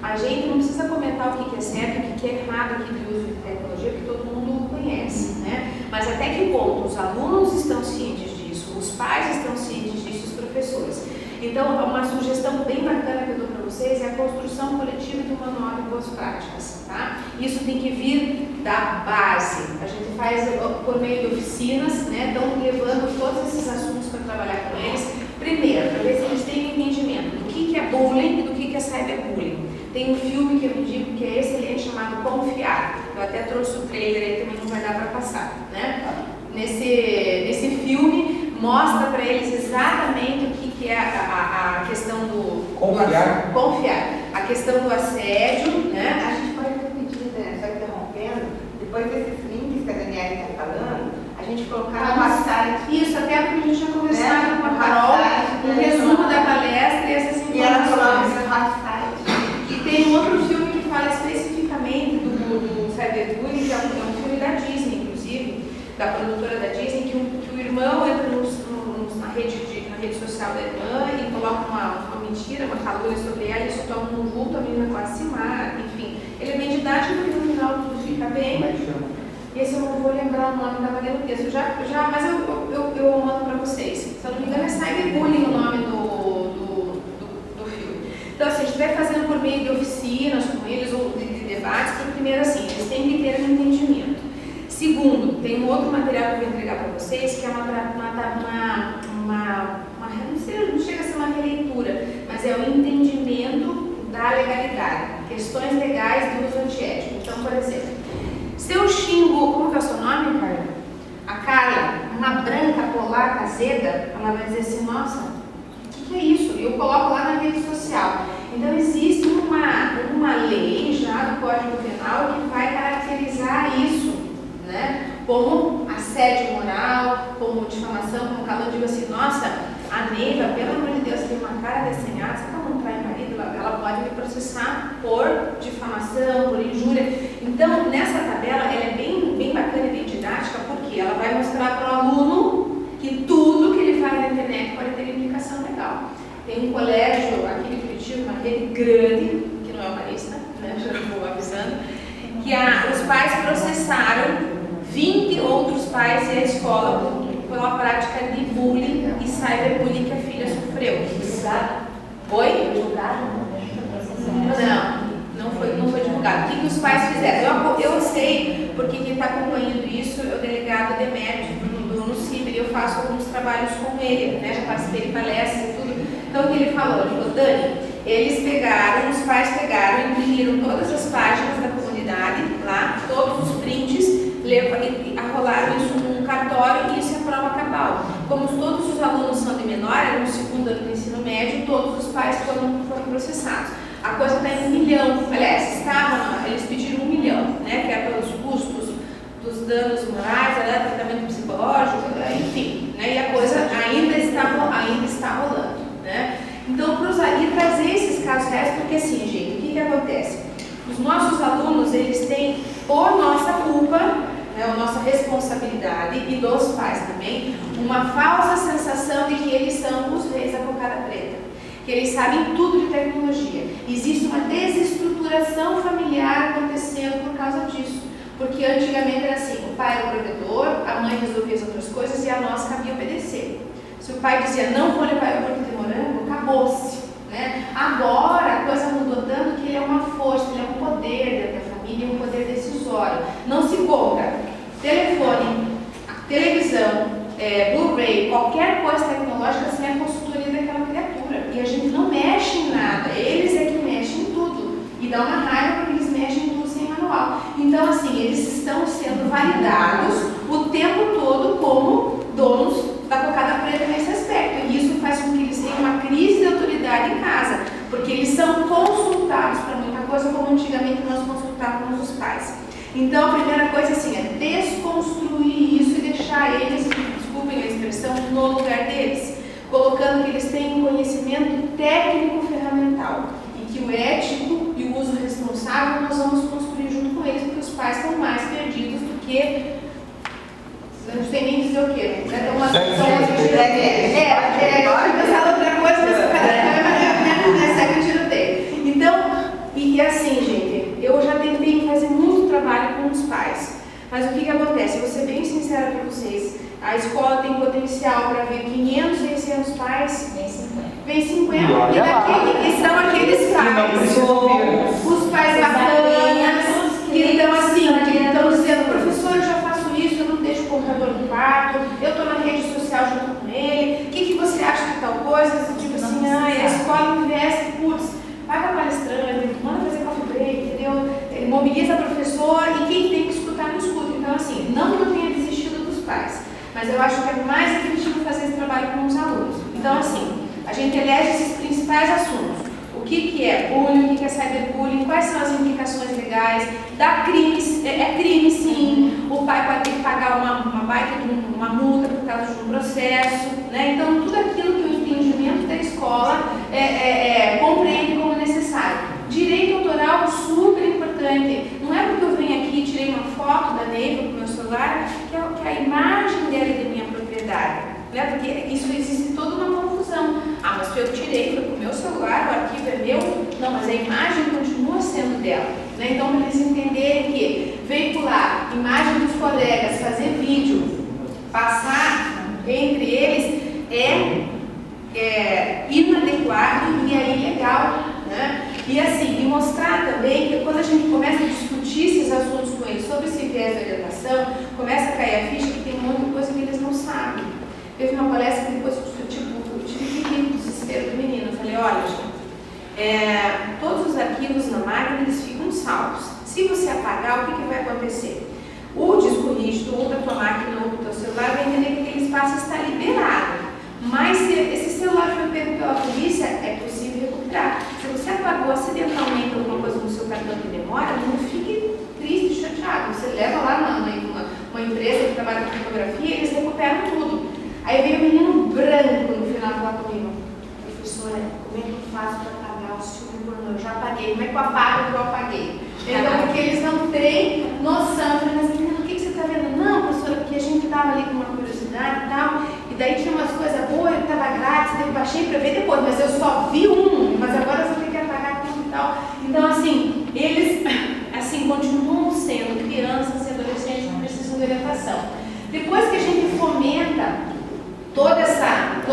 a gente não precisa comentar o que é certo e o que é errado aqui do uso de tecnologia, porque todo mundo conhece, né? Mas até que ponto os alunos estão cientes disso, os pais estão cientes disso, os professores. Então, uma sugestão bem bacana que eu dou para vocês é a construção coletiva de um manual de boas práticas, tá? Isso tem que vir da base. A gente faz por meio de oficinas, né? Estão levando todos esses assuntos para trabalhar com eles. Primeiro, para ver se eles têm um entendimento do que é bullying e do que é cyberbullying. Tem um filme que eu indico que é excelente, chamado Confiar. Eu até trouxe o trailer aí, também não vai dar para passar, né? Nesse filme, mostra para eles exatamente o que é a questão do... Confiar. A questão do assédio, né? A gente pode repetir, né? Só interrompendo, depois desses links que a Daniela está falando, a gente colocar no site. Isso, até porque a gente já conversado com a Carol, um resumo da palestra e essas informações. E ela coloca no site. E tem um outro filme que fala especificamente do cyberbullying, que é um filme da Disney, inclusive, da produtora da Disney, que o irmão entra na rede social da irmã e coloca uma mentira, uma calúnia sobre ela, isso toma um vulto, a menina quase se mata, enfim. Ele é bem didático e no final tudo fica bem. Esse eu não vou lembrar o nome, estava lendo o texto, mas eu mando para vocês. Se eu não me engano é cyberbullying o nome do filme. Então, assim, a gente vai fazendo por meio de oficinas com eles ou de debates, que primeiro, assim, eles têm que ter um entendimento. Segundo, tem um outro material que eu vou entregar para vocês, que é não chega a ser uma releitura, mas é o entendimento da legalidade, questões legais do uso antiético. Então, por exemplo, se eu xingo, como que é o seu nome, Carla? A Carla, uma branca polaca azeda, ela vai dizer assim, nossa, o que é isso? E eu coloco lá na rede social. Então, existe uma lei já do Código Penal que vai caracterizar isso, né? Como assédio moral, como difamação, como calúnia. Digo assim, nossa, a Neiva, pelo amor de Deus, tem uma cara desenhada, se ela não trai marido, ela pode me processar por difamação, por injúria. Então, nessa tabela, ela é bem bacana e bem didática, porque ela vai mostrar para o aluno que tudo que ele faz na internet pode ter implicação legal. Tem um colégio aqui de Curitiba, uma rede grande, que não é humanista, né? Já vou avisando, que os pais processaram 20 outros pais e a escola pela prática de bullying e cyberbullying que a filha sofreu. Oi? Não foi divulgado. O que os pais fizeram? Eu sei, porque quem está acompanhando isso é o delegado Demérito do CIBER, e eu faço alguns trabalhos com ele, né? Já participei de palestras e tudo. Então o que ele falou? Ele falou, Dani, os pais pegaram, imprimiram todas as páginas da comunidade lá, todos os prints, arrolaram isso num cartório e isso é prova cabal. Como todos os alunos são de menor, era no segundo ano do ensino médio, todos os pais foram processados. A coisa está em 1 milhão, aliás, eles pediram 1 milhão, né, que é pelos custos dos danos morais, tratamento psicológico, enfim, né, e a coisa ainda está rolando, né. Então, e trazer esses casos reais, porque assim, gente, o que acontece? Os nossos alunos, eles têm, por nossa culpa, né, a nossa responsabilidade, e dos pais também, uma falsa sensação de que eles são os reis da cocada preta, que eles sabem tudo de tecnologia. Existe uma desestruturação familiar acontecendo por causa disso, porque antigamente era assim, o pai era o provedor, a mãe resolvia as outras coisas e a nós cabia obedecer. Se o pai dizia, não vou levar iogurte de morango, acabou-se, né? Agora a coisa mudou tanto que ele é uma força, ele é um poder dentro da família, um poder decisório. Não se compra qualquer coisa tecnológica sem a consultoria daquela criatura. E a gente não mexe em nada, eles é que mexem em tudo. E dá uma raiva porque eles mexem em tudo sem manual. Então, assim, eles estão sendo validados o tempo todo como donos da cocada preta nesse aspecto. E isso faz com que eles tenham uma crise de autoridade em casa, porque eles são consultados para muita coisa, como antigamente nós consultávamos os pais. Então, a primeira coisa assim, é desconstruir isso e deixar eles, desculpem a expressão, no lugar deles, colocando que eles têm um conhecimento técnico-ferramental e que o ético e o uso responsável nós vamos construir junto com eles, porque os pais estão mais perdidos do que... Não sei nem dizer o quê, né? Uma pensar outra coisa, mas segue o tiroteio. Então, e assim, gente, eu já tentei fazer muito trabalho com os pais, mas o que acontece? Vou ser bem sincera para vocês, a escola tem potencial para ver 500, 600 pais, vem 50, e são aqueles pais, os pais bacanas, que estão assim, que estão dizendo, professor, eu já faço isso, eu não deixo o computador no quarto, eu estou na rede social junto com ele, o que você acha de tal coisa? Tipo assim, a escola investe, putz, paga palestrante, manda fazer coffee break, entendeu? Ele mobiliza a professora e quem tem que escutar, não escuta. Então, assim, não que eu tenha desistido dos pais, mas eu acho que é mais efetivo fazer esse trabalho com os alunos. Então, assim, a gente elege esses principais assuntos. O que é bullying, o que é cyberbullying, quais são as implicações legais, dá crimes, é crime sim, o pai pode ter que pagar uma baita de uma multa por causa de um processo, né? Então tudo aquilo que o entendimento da escola compreende como necessário. Direito autoral super importante, não é porque eu venho aqui e tirei uma foto da Neiva com o meu celular que a imagem dela é de minha propriedade. Né? Porque isso existe toda uma confusão. Ah, mas eu tirei, foi com o meu celular, o arquivo é meu. Não, mas a imagem continua sendo dela. Né? Então, para eles entenderem que veicular imagem dos colegas, fazer vídeo, passar entre eles é inadequado e é ilegal. Né? E assim, e mostrar também que quando a gente começa a discutir esses assuntos com eles sobre esse viés de orientação, começa a cair a ficha que tem um monte de coisa que eles não sabem. Teve uma palestra que depois eu tive que rir do desespero do menino. Eu falei, olha, gente, todos os arquivos na máquina eles ficam salvos. Se você apagar, o que vai acontecer? O disco rígido, ou da tua máquina, ou do teu celular, vai entender que aquele espaço está liberado. Mas se esse celular foi pego pela polícia, é possível recuperar. Se você apagou acidentalmente alguma coisa no seu cartão de memória, não fique triste, chateado. Você leva lá uma empresa que trabalha com fotografia e eles recuperam tudo. Aí veio o menino branco no final falar comigo. Professora, como é que eu faço para apagar o filme pornô? Eu já apaguei. Como é que eu apago o que eu apaguei? Então, porque eles não têm noção. Eu falei, mas menino, o que você está vendo? Não, professora, porque a gente estava ali com uma curiosidade e tal. E daí tinha umas coisas boas, ele estava grátis, daí eu baixei para ver depois. Mas eu só vi um, mas agora eu vou ter que apagar tudo e tal. Então, assim, eles assim, continuam sendo crianças e adolescentes que precisam de orientação. Depois que a gente fomenta toda essa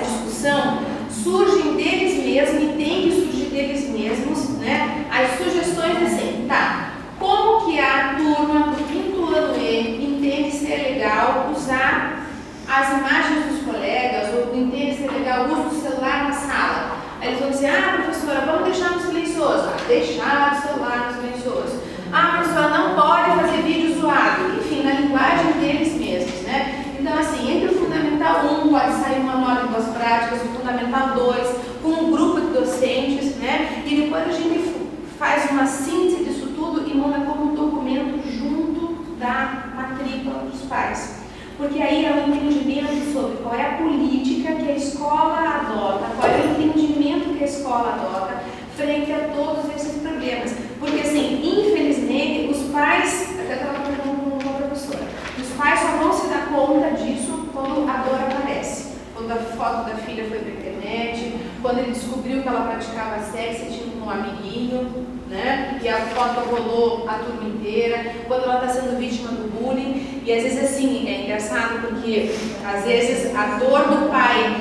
discussão, surgem deles mesmos e tem que surgir deles mesmos, né? As sugestões assim, tá, como que a turma do 5º ano E entende ser legal usar as imagens dos colegas, ou entende ser legal o uso do celular na sala? Aí eles vão dizer, professora, vamos deixar no silencioso. Deixar o celular no silencioso. Professora, não pode fazer vídeo zoado. Enfim, na linguagem deles mesmos, né? Então, assim, entre o Fundamental 1 pode sair uma nota de boas práticas, o Fundamental 2, com um grupo de docentes, né? E depois a gente faz uma síntese disso tudo e manda como documento junto da matrícula dos pais. Porque aí é um entendimento sobre qual é a política que a escola adota, qual é o entendimento que a escola adota frente a todos esses problemas. Porque, assim, infelizmente, os pais, até estava falando com a professora, os pais só vão se dar conta disso quando a dor aparece. Quando a foto da filha foi para a internet, quando ele descobriu que ela praticava sexo e tinha um amiguinho, né? E a foto rolou a turma inteira, quando ela está sendo vítima do bullying. E às vezes assim, é engraçado porque às vezes a dor do pai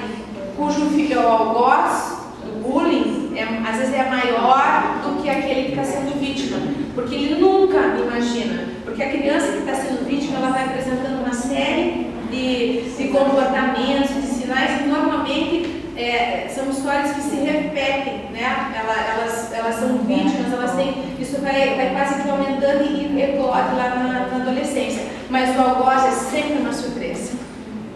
cujo filho é o algoz do bullying, às vezes é maior do que aquele que está sendo vítima. Porque ele nunca imagina. Porque a criança que está sendo vítima, ela vai apresentando uma série de comportamentos histórias que se repetem, né? Elas são vítimas, elas têm, isso vai quase que aumentando e eclode lá na adolescência. Mas o algoz é sempre uma surpresa,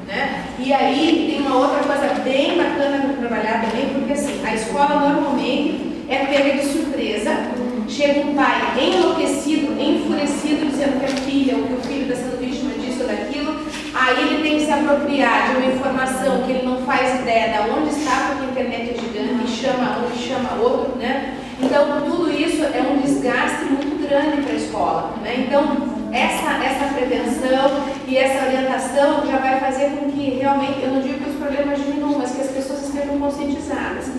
né? E aí tem uma outra coisa bem bacana para trabalhar também, porque assim, a escola normalmente é pega de surpresa, chega um pai enlouquecido, enfurecido, dizendo que a filha ou que o filho está sendo vítima disso ou daquilo, aí ele tem que se apropriar de uma informação que ele não faz ideia de onde está, porque a internet é gigante, e chama um e chama outro, né? Então, tudo isso é um desgaste muito grande para a escola, né? Então, essa prevenção e essa orientação já vai fazer com que realmente, eu não digo que os problemas diminuam, mas que as pessoas estejam conscientizadas.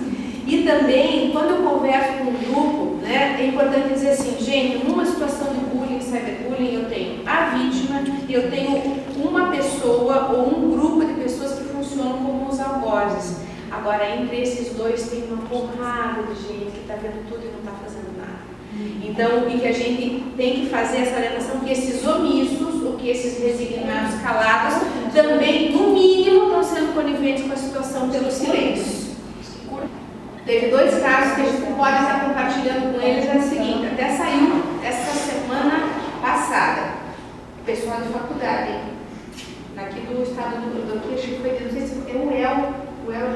E também, quando eu converso com um grupo, né, é importante dizer assim, gente, numa situação de bullying, cyberbullying, eu tenho a vítima e eu tenho uma pessoa ou um grupo de pessoas que funcionam como os algozes. Agora, entre esses dois tem uma porrada de gente que está vendo tudo e não está fazendo nada. Então, e que a gente tem que fazer essa orientação que esses omissos, ou que esses resignados calados, também, no mínimo, estão sendo coniventes com a situação pelo silêncio. Teve 2 casos que a gente pode estar compartilhando com eles, é o seguinte, até saiu essa semana passada, pessoal de faculdade, aqui do estado do aqui, acho que foi, não sei se é o El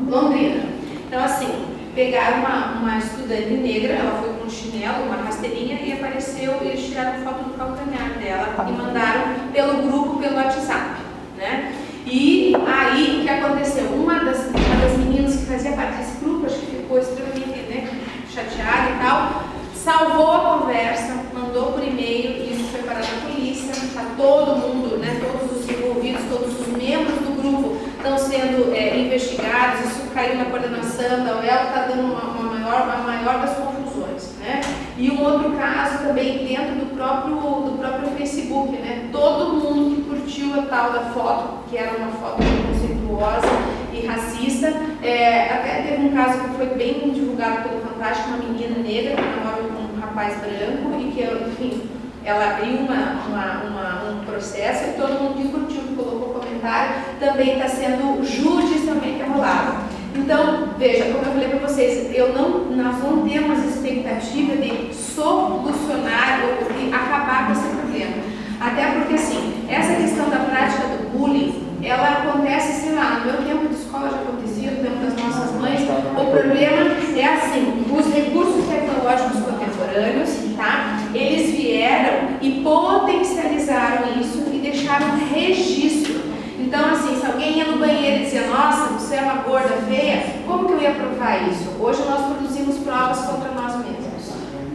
Londrina. Então assim, pegaram uma estudante negra, ela foi com um chinelo, uma rasteirinha e apareceu, eles tiraram foto do calcanhar dela e mandaram pelo grupo, pelo WhatsApp, né? E aí, o que aconteceu? Uma das meninas que fazia parte desse grupo, acho que ficou extremamente, né, chateada e tal, salvou a conversa, mandou por e-mail, isso foi parar na polícia, está todo mundo, né, todos os envolvidos, todos os membros do grupo estão sendo investigados, isso caiu na coordenação da UEL, está dando a maior das confusões, né? E um outro caso também dentro do próprio Facebook, né? Todo mundo que curtiu a tal da foto, que era uma foto preconceituosa e racista, até teve um caso que foi bem divulgado pelo Fantástico, uma menina negra que namora com um rapaz branco e que, enfim, ela abriu um processo e todo mundo que curtiu, que colocou comentário, também está sendo judicialmente arrolado. Então, veja, como eu falei para vocês, nós não temos expectativa de solucionar ou de acabar com esse problema. Até porque, assim, essa questão da prática do bullying, ela acontece, sei lá, no meu tempo de escola já acontecia, no tempo das nossas mães. O problema é assim, os recursos tecnológicos contemporâneos, tá? Eles vieram e potencializaram isso e deixaram registro. Então, assim, se alguém ia no banheiro e dizia, nossa, você é uma gorda feia, como que eu ia provar isso? Hoje nós produzimos provas contra nós mesmos,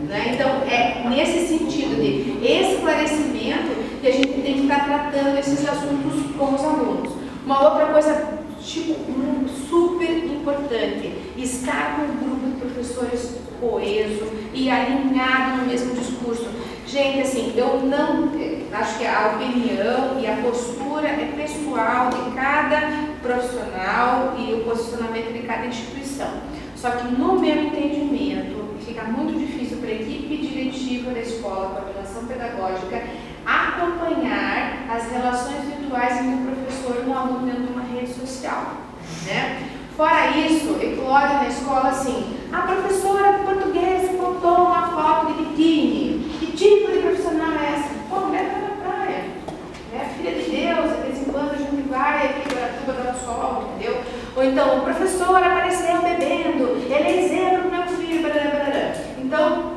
né? Então, é nesse sentido de esclarecimento que a gente tem que estar tratando esses assuntos com os alunos. Uma outra coisa, super importante, estar com um grupo de professores coeso e alinhado no mesmo discurso. Gente, assim, eu não acho que a opinião e a postura é pessoal de cada profissional e o posicionamento de cada instituição. Só que no meu entendimento, fica muito difícil para a equipe diretiva da escola, a coordenação pedagógica, acompanhar as relações virtuais entre o professor e o aluno dentro de uma rede social, né? Fora isso, eclode na escola assim, a professora de português botou uma foto de biquíni. Que tipo de profissional é essa? Pô, mulher tá na praia, né? Filha de Deus, de vez em quando a gente vai aqui para a Tuba dar o sol, entendeu? Ou então, o professor apareceu bebendo, ele é exemplo do meu filho, blá. Então,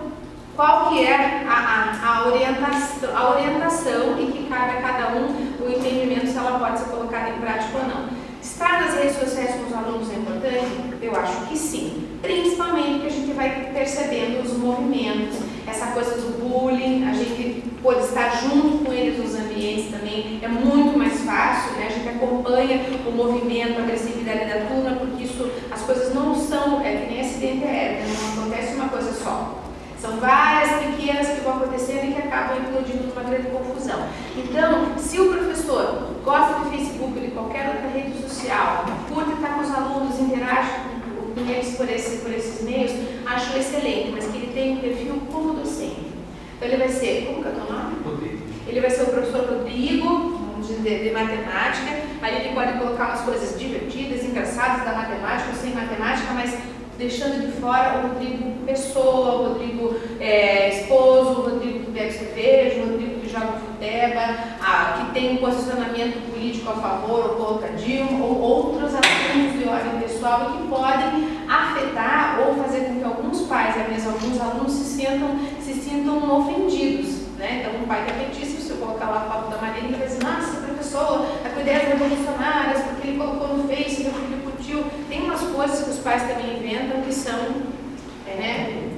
qual que é a orientação e que cabe a cada um o entendimento se ela pode ser colocada em prática ou não. Estar nas redes sociais com os alunos é importante? Eu acho que sim. Principalmente porque a gente vai percebendo os movimentos, essa coisa do bullying, a gente pode estar junto com eles nos ambientes também, é muito mais fácil, né? A gente acompanha o movimento, a agressividade da turma, porque isso, as coisas não são, que nem acidente aéreo, não acontece uma coisa só. São várias pequenas que vão acontecendo e que acabam implodindo numa grande confusão. Então, se o professor gosta do Facebook ou de qualquer outra rede social, curte estar com os alunos, interage com eles por esses meios, acho excelente, mas que ele tenha um perfil como docente. Então, ele vai ser, como que é o teu nome? Rodrigo. Ele vai ser o professor Rodrigo, de matemática, Ali ele pode colocar umas coisas divertidas, engraçadas da matemática ou sem matemática, mas deixando de fora o Rodrigo pessoa, o Rodrigo esposo, o Rodrigo que bebe cerveja, o Rodrigo que joga futeba, que tem um posicionamento político a favor ou contra Dilma, ou outros assuntos de ordem pessoal que podem afetar ou fazer com que alguns pais e mesmo alguns alunos se sintam ofendidos. Né? Então, um pai que é petista, se eu colocar lá a foto da Marina, ele vai dizer, nossa, professor, tá com ideias revolucionárias, porque ele colocou no Face, meu filho curtiu. Tem umas coisas que os pais também inventam que são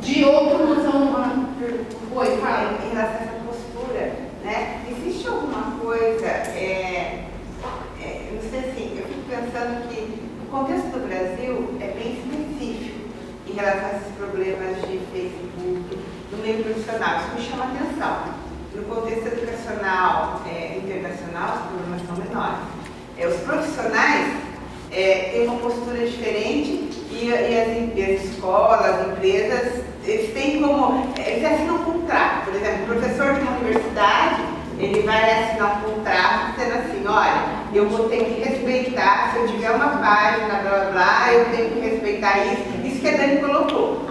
de outro, não são... Oi, fala. Em relação a essa postura, né? Existe alguma coisa, não sei assim, eu fico pensando que o contexto do Brasil é bem específico em relação a esses problemas de Facebook, no meio profissional. Isso me chama a atenção. No contexto educacional internacional, os problemas são menores. Os profissionais têm uma postura diferente e as escolas, as empresas, eles têm como... Eles assinam um contrato. Por exemplo, o professor de uma universidade, ele vai assinar um contrato dizendo assim, olha, eu vou ter que respeitar, se eu tiver uma página, blá, blá, blá, eu tenho que respeitar isso que a Dani colocou.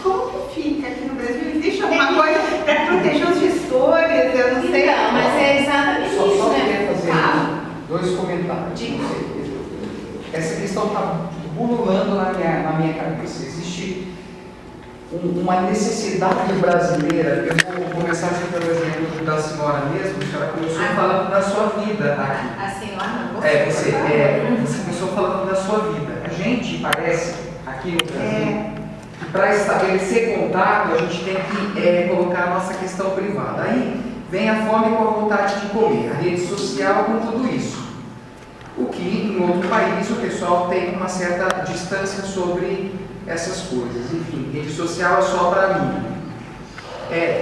Como que fica aqui no Brasil? Existe alguma coisa para proteger os gestores? Eu não sei. Não, mas é exatamente Só isso, queria né? fazer dois comentários. Essa questão está pululando na minha cabeça. Existe uma necessidade brasileira. Eu vou começar assim pelo exemplo da senhora mesmo. A senhora começou falando da sua vida aqui. A senhora não. Você começou falando da sua vida. A gente parece, aqui no Brasil, que para estabelecer contato, a gente tem que colocar a nossa questão privada. Aí vem a fome com a vontade de comer, a rede social com tudo isso. O que em outro país o pessoal tem uma certa distância sobre essas coisas. Enfim, rede social é só para mim.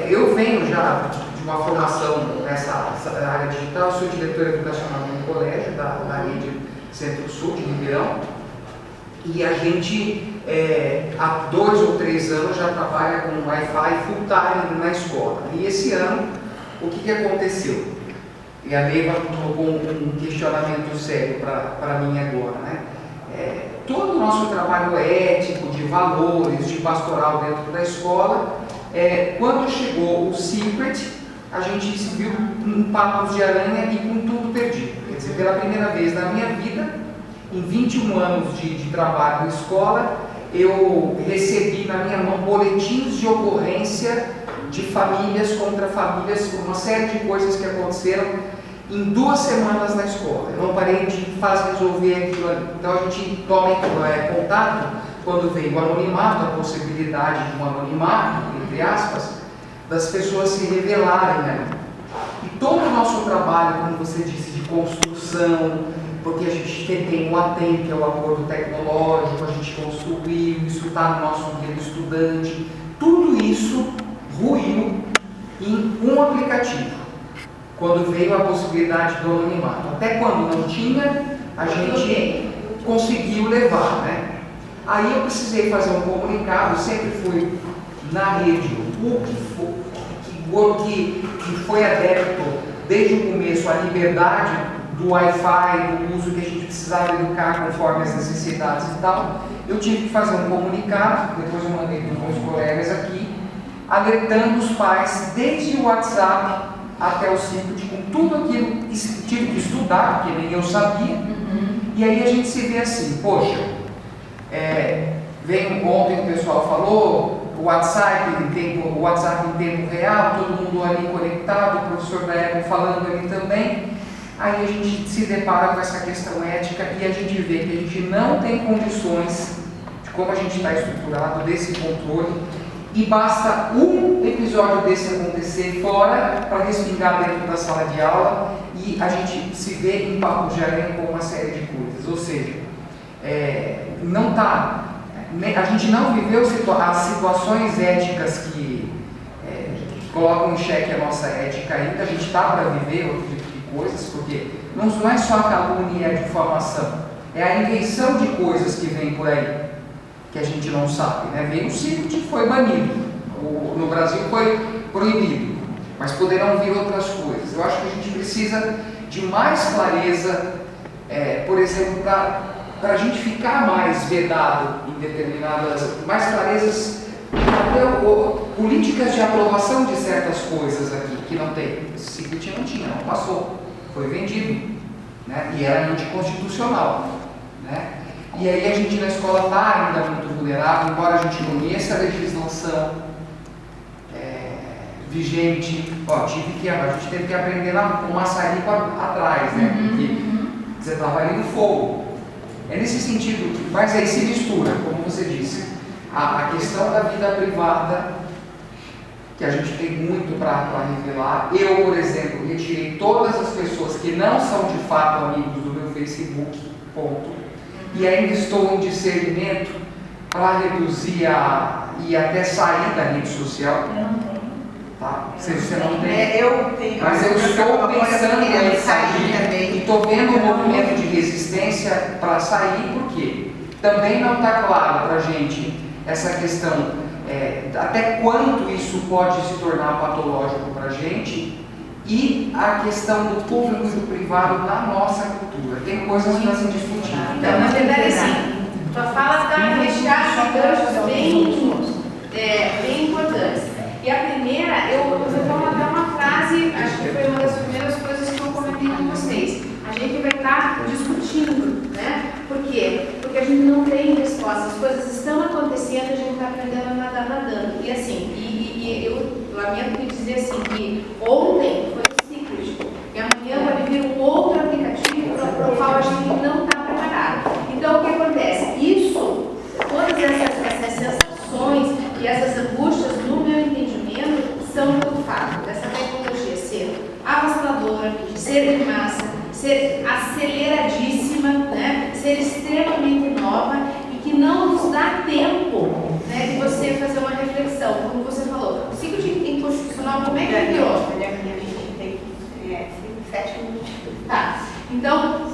Eu venho já de uma formação nessa área digital, sou diretor educacional de um colégio da rede Centro-Sul de Ribeirão, e a gente há 2 ou 3 anos já trabalha com Wi-Fi full time na escola. E esse ano, o que aconteceu? E a Neiva colocou um questionamento sério para mim agora, né? Todo o nosso trabalho ético, de valores, de pastoral dentro da escola, quando chegou o Secret, a gente se viu em papos de aranha e com tudo perdido. Quer dizer, pela primeira vez na minha vida, em 21 anos de trabalho na escola, eu recebi na minha mão boletins de ocorrência de famílias contra famílias, por uma série de coisas que aconteceram em 2 semanas na escola. Eu não parei de resolver aquilo ali. Então a gente toma contato quando vem o anonimato, a possibilidade de um anonimato, entre aspas, das pessoas se revelarem ali. E todo o nosso trabalho, como você disse, de construção, porque a gente tem o ATEM, que é o acordo tecnológico, a gente construiu, isso está no nosso guia do estudante, tudo isso ruiu em um aplicativo, quando veio a possibilidade do anonimato. Até quando não tinha, a gente conseguiu levar, né? Aí eu precisei fazer um comunicado, sempre fui na rede, que foi adepto desde o começo à liberdade do Wi-Fi, do uso que a gente precisava educar conforme as necessidades e tal. Eu tive que fazer um comunicado, depois eu mandei para os meus colegas aqui, alertando os pais desde o WhatsApp até o Secret, com tudo aquilo que tive que estudar, porque nem eu sabia. E aí a gente se vê assim, poxa, ontem o pessoal falou, o WhatsApp em tempo real, todo mundo ali conectado, o professor da Apple falando ali também. Aí a gente se depara com essa questão ética e a gente vê que a gente não tem condições de como a gente está estruturado, desse controle, e basta um episódio desse acontecer fora para respingar dentro da sala de aula e a gente se vê em papo de aranha com uma série de coisas. Ou seja, a gente não viveu as situações éticas que colocam em xeque a nossa ética ainda. A gente está para viver outro tipo de coisas, porque não é só a calúnia e a difamação, é a invenção de coisas que vem por aí, que a gente não sabe, né? Veio o Secret, foi banido, no Brasil foi proibido, mas poderão vir outras coisas. Eu acho que a gente precisa de mais clareza por exemplo, para a gente ficar mais vedado em determinadas, mais clarezas, até políticas de aprovação de certas coisas aqui, que não tem. Esse Secret não tinha, não passou, foi vendido, né? E era anticonstitucional, né? E aí a gente na escola está ainda muito vulnerável, embora a gente conheça a legislação vigente. A gente teve que aprender com maçarico atrás, né? Porque você estava ali no fogo. É nesse sentido, mas aí se mistura, como você disse, a questão da vida privada, que a gente tem muito para revelar. Eu, por exemplo, retirei todas as pessoas que não são de fato amigos do meu Facebook, ponto. E ainda estou em discernimento para reduzir e até sair da rede social. Eu não tenho. Tá? Se você não tem. Eu tenho. Mas eu estou pensando em sair também. e estou vendo um movimento de resistência para sair, porque também não está claro para a gente essa questão, até quanto isso pode se tornar patológico para a gente, e a questão do público e do privado na nossa cultura. Tem coisas para se discutir. Então, na verdade, assim, tua fala está recheada de ganchos bem importantes. E a primeira, eu vou mandar uma frase, acho que foi uma das primeiras coisas que eu comentei com vocês. A gente vai estar discutindo, né? Por quê? Porque a gente não tem resposta, as coisas estão acontecendo, a gente está aprendendo a nadar nadando. E assim, eu lamento dizer assim, que ontem foi o Secret, e amanhã vai vir um outro aplicativo para o qual a gente não está preparado. Então, o que acontece? Isso, todas essas sensações e essas angústias, no meu entendimento, são pelo fato dessa tecnologia ser avassaladora, ser de massa, ser aceleradíssima, né? Ser extremamente nova e que não nos dá tempo, né, de você fazer uma reflexão. Como você falou, o ciclo de inconstitucional, como é que virou? Tem 7 minutos. Tá. Então,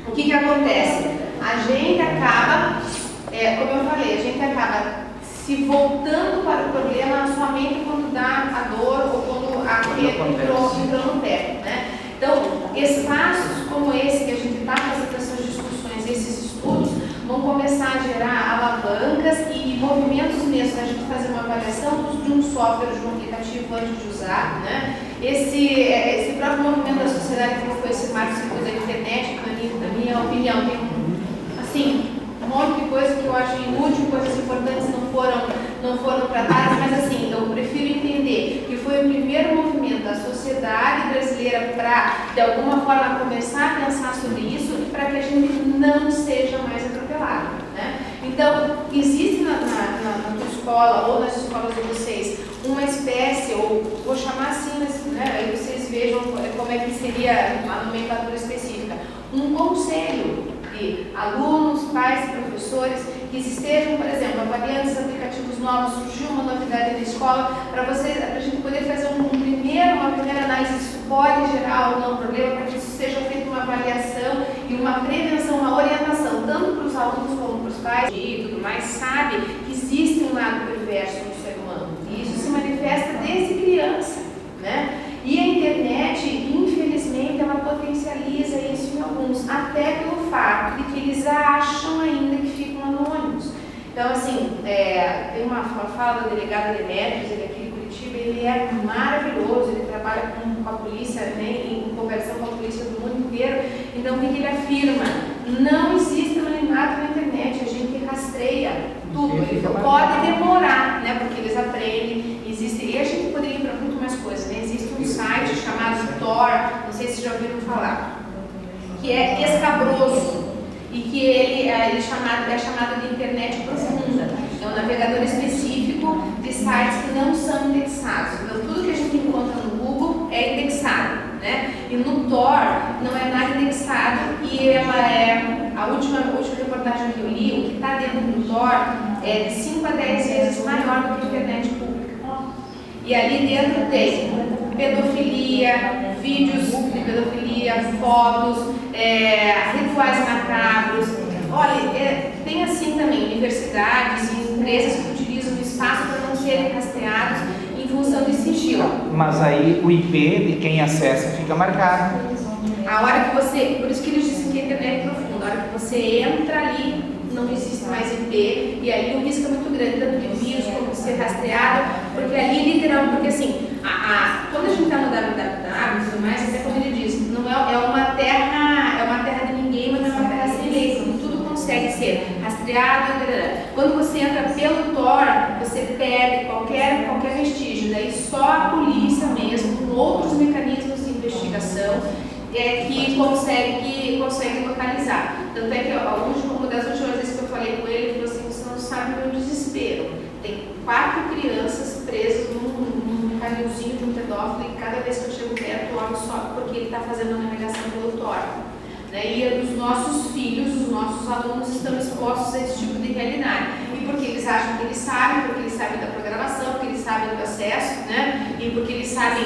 o que acontece? A gente acaba, como eu falei, a gente acaba se voltando para o problema somente quando dá a dor ou quando a entrou no pé, né? Então, espaços como esse que a gente está fazendo essas discussões, esses estudos, vão começar a gerar alavancas e movimentos mesmo, a gente fazer uma avaliação de um software, de um aplicativo antes de usar, né? Esse próprio movimento da sociedade, que foi esse marco ciclo da internet, que na minha opinião tem assim, um monte de coisa que eu acho inútil, coisas importantes não foram tratadas, mas assim, eu prefiro entender que foi o primeiro movimento da sociedade brasileira para, de alguma forma, começar a pensar sobre isso e para que a gente não seja mais atropelado, né? Então, existe na tua escola ou nas escolas de vocês uma espécie, ou vou chamar assim, né, aí vocês vejam como é que seria a nomenclatura específica, um conselho de alunos, pais e professores que estejam, por exemplo, avaliando esses aplicativos novos, surgiu uma novidade na escola, para a gente poder fazer uma primeira análise, isso pode gerar ou não problema, para que isso seja feita uma avaliação e uma prevenção, uma orientação, tanto para os alunos como para os pais e tudo mais, sabe que existe um lado perverso no ser humano, e isso se manifesta desde criança, né? E a internet, infelizmente, ela potencializa isso em alguns, até pelo fato de que eles acham ainda que ficam anônimos. Então, assim, tem uma fala do delegado Demetrios, ele aqui de Curitiba, ele é maravilhoso, ele trabalha com a polícia, né, em cooperação com a polícia do mundo inteiro. Então, o que ele afirma? Não existe anonimato na internet, a gente rastreia tudo. Ele pode demorar, né, porque eles aprendem, e a gente poderia ir para muito mais coisas, né? Existe um site chamado Tor, não sei se já ouviram falar, que é escabroso e que ele é chamado de internet profunda. É um navegador específico de sites que não são indexados. Então, tudo que a gente encontra no Google é indexado, né? E no Tor não é nada indexado e ela é a última reportagem que eu li, o que está dentro do Tor é de 5 a 10 vezes maior do que a internet pública. E ali dentro tem pedofilia, vídeos de pedofilia, fotos, rituais macabros. Olha, tem assim também universidades e empresas que utilizam o espaço para não serem rastreados em função de sigilo. Mas aí o IP de quem acessa fica marcado. A hora que você, por isso que eles dizem que a internet você entra ali, não existe mais IP, e ali o risco é muito grande, tanto de vírus como de ser rastreado, porque ali literalmente, porque assim, quando a gente está no www e tudo mais, até como ele diz, não é uma terra de ninguém, mas é uma terra sem lei, tudo consegue ser rastreado. Quando você entra pelo Tor, você perde qualquer vestígio, daí só a polícia mesmo, com outros mecanismos de investigação, que consegue localizar. Tanto é que uma das últimas vezes que eu falei com ele, ele falou assim, você não sabe o meu desespero. Tem 4 crianças presas num canilzinho de um pedófilo e cada vez que eu chego perto o homem sobe porque ele está fazendo a navegação pelo Tor. E os nossos filhos, os nossos alunos estão expostos a esse tipo de realidade. E porque eles acham que eles sabem, porque eles sabem da programação, porque eles sabem do acesso, né? E porque eles sabem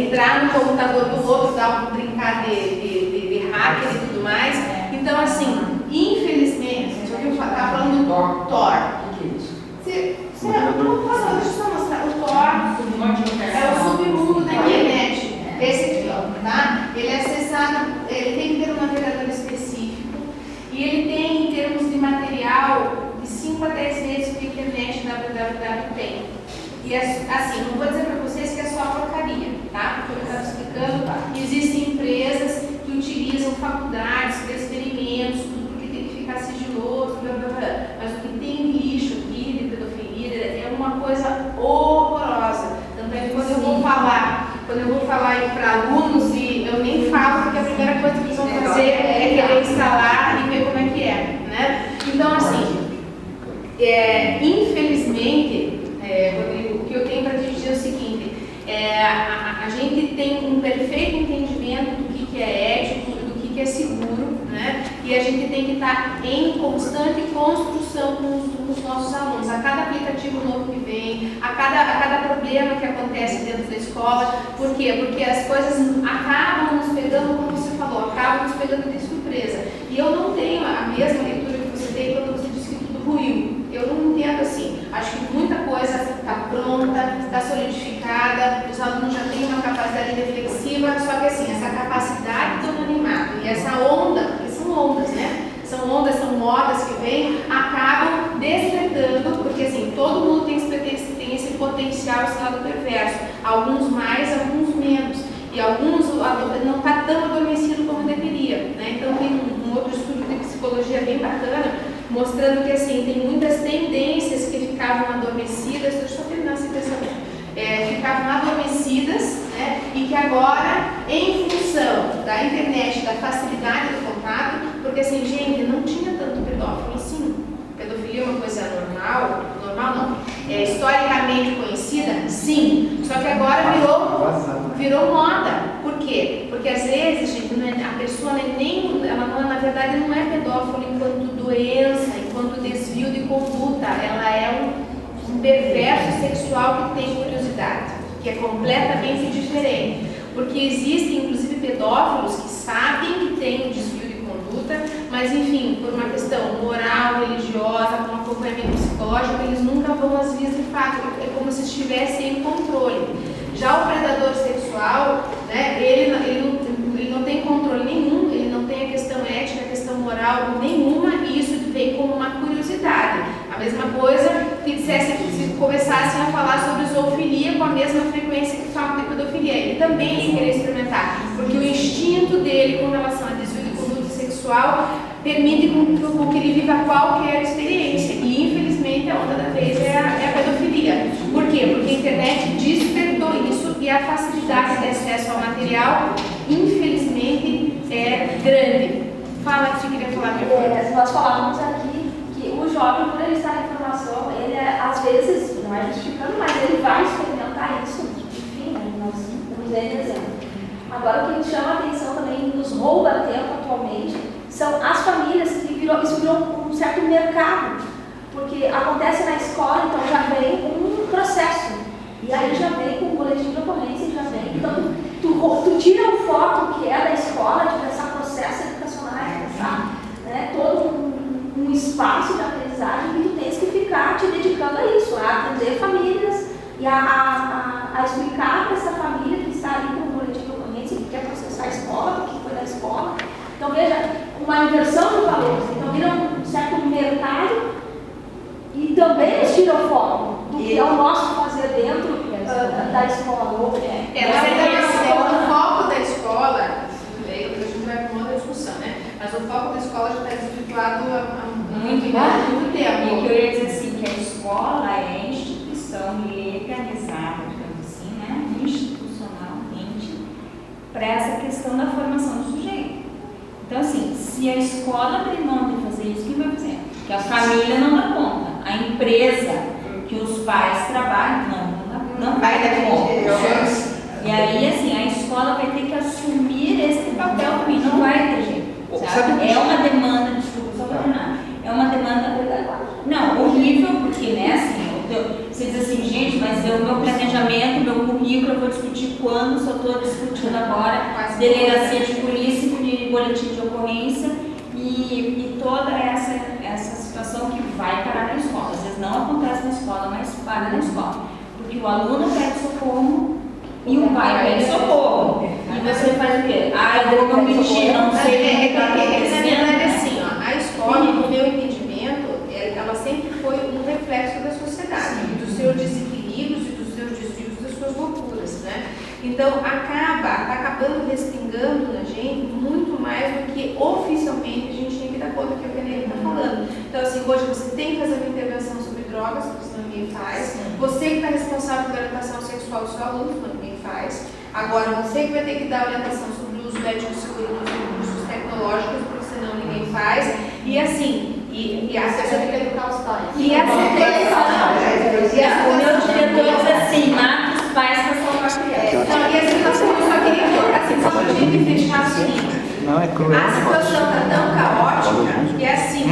entrar no computador do outro, brincar de hacker e tudo mais. Então, assim, infelizmente, você ouviu falar falando do Tor. O que é isso? Deixa eu só mostrar. O Tor é o submundo da internet. Esse aqui, ó, tá? Ele é acessado, ele tem que ter um navegador específico e ele tem, em termos de material, de 5 a 10 vezes que a internet www tem. E assim, não vou dizer para vocês que é só porcaria, tá? Porque eu estava explicando, existem empresas que utilizam faculdades para experimentos, tudo porque tem que ficar sigiloso, blá, blá, blá. Mas o que tem lixo aqui de pedofilia é uma coisa horrorosa. Tanto é que quando eu vou falar para alunos, e eu nem falo, porque a primeira coisa que eles vão fazer é querer instalar e ver como é que é, né? Então, assim, infelizmente, Rodrigo, o que eu tenho para te dizer é o seguinte, a gente tem um perfeito entendimento do que é ético, do que é seguro, né? E a gente tem que estar em constante construção com os nossos alunos. A cada aplicativo novo que vem, a cada problema que acontece dentro da escola. Por quê? Porque as coisas acabam nos pegando, como você falou, acabam nos pegando de surpresa. E eu não tenho a mesma leitura que você tem quando você disse que tudo ruiu. Eu não entendo assim. Acho que muita coisa está pronta, está solidificada, os alunos já têm uma capacidade reflexiva, só que assim, essa capacidade do anonimato e essa onda, porque são ondas, né? São ondas, são modas que vêm, acabam despertando, porque assim, todo mundo tem esse potencial, esse lado perverso. Alguns mais, alguns menos. E alguns não está tão adormecido como deveria, né? Então tem um outro estudo de psicologia bem bacana, mostrando que assim, tem muitas tendências que ficavam adormecidas, deixa eu só terminar esse pensamento, ficavam adormecidas, né? E que agora, em função da internet, da facilidade do contato, porque assim, gente, não tinha tanto pedófilo assim. Pedofilia é uma coisa normal não, historicamente conhecida, sim, só que agora virou moda. Por quê? Porque às vezes, gente, a pessoa na verdade não é pedófilo enquanto doença, enquanto desvio de conduta, ela é um perverso sexual que tem curiosidade, que é completamente diferente, porque existem inclusive pedófilos que sabem que tem um desvio de conduta, mas enfim, por uma questão moral, religiosa, com acompanhamento psicológico, eles nunca vão às vias de fato, é como se estivessem em controle. Já o predador sexual, né, ele não tem controle nenhum, ele não tem a questão ética, a questão moral nenhuma, e isso vem como uma curiosidade. A mesma coisa se começassem a falar sobre zoofilia com a mesma frequência que falam de pedofilia. Ele também ia querer experimentar, porque o instinto dele com relação a desvio de conduta sexual permite com que ele viva qualquer experiência. E infelizmente a onda da vez é a pedofilia. Por quê? Porque a internet despertou isso e a facilidade de acesso ao material, infelizmente, é grande. Fala que você queria falar, meu filho. Nós falávamos aqui que o jovem, por ele estar em formação, ele às vezes, não é justificando, mas ele vai experimentar isso. Enfim, nós temos ele exemplo. Agora, o que chama a atenção também, nos rouba tempo atualmente, são as famílias, que isso virou um certo mercado, porque acontece na escola, então já vem um processo, e aí já vem com o boletim de ocorrência, já vem, então tu tira o foco que é da escola, de pensar processo educacional, pensar, né, todo um espaço de aprendizagem que tu tens que ficar te dedicando a isso, a atender famílias e a explicar para essa família que está ali com o boletim de ocorrência, que quer processar a escola, que foi da escola. Então veja, uma inversão de valores também nos tira o foco do que é o nosso fazer dentro da escola. O foco da escola, a gente vai para uma outra discussão, né? Mas o foco da escola já está desvirtuado há muito tempo. E que eu ia dizer assim, que a escola é a instituição legalizada, digamos assim, né? Institucionalmente, para essa questão da formação do sujeito. Então, assim, se a escola abrir mão de fazer isso, quem vai fazer? Que a família não dá conta. A empresa que os pais trabalham não vai dar conta. E aí, assim, a escola vai ter que assumir esse papel também, não vai ter jeito. Sabe? É uma demanda, desculpa, só para terminar. É uma demanda, não, horrível, porque, né, assim, você diz assim, gente, mas o meu planejamento, meu currículo, eu vou discutir quando, só estou discutindo agora, delegacia de polícia, de boletim de ocorrência e toda essa situação que vai parar na escola. Às vezes não acontece na escola, mas para na escola. Porque o aluno pede socorro e o pai pede socorro. E você faz o quê? Ah, eu vou competir, não sei o que está acontecendo. Na verdade, assim, ó, a escola, no meu entendimento, ela sempre foi um reflexo da sociedade, dos seus desequilíbrios e dos seus desvios, das suas loucuras, né? Então, está acabando respingando na gente muito mais do que oficialmente a gente tem que dar conta, que é o que a Nery está falando. Então, assim, hoje você tem que fazer uma intervenção sobre drogas, que senão ninguém faz. Você que está responsável pela orientação sexual do seu aluno, senão ninguém faz. Agora, você que vai ter que dar orientação sobre o uso ético e seguro dos recursos tecnológicos, porque senão ninguém faz. E assim, Você tem que educar os pais. E essa O meu diretor diz assim, mata os pais para salvar a criança. Então, e a situação, eu só queria colocar assim, só para a gente fechar assim. Não, é cruel. A situação está tão caótica que é assim,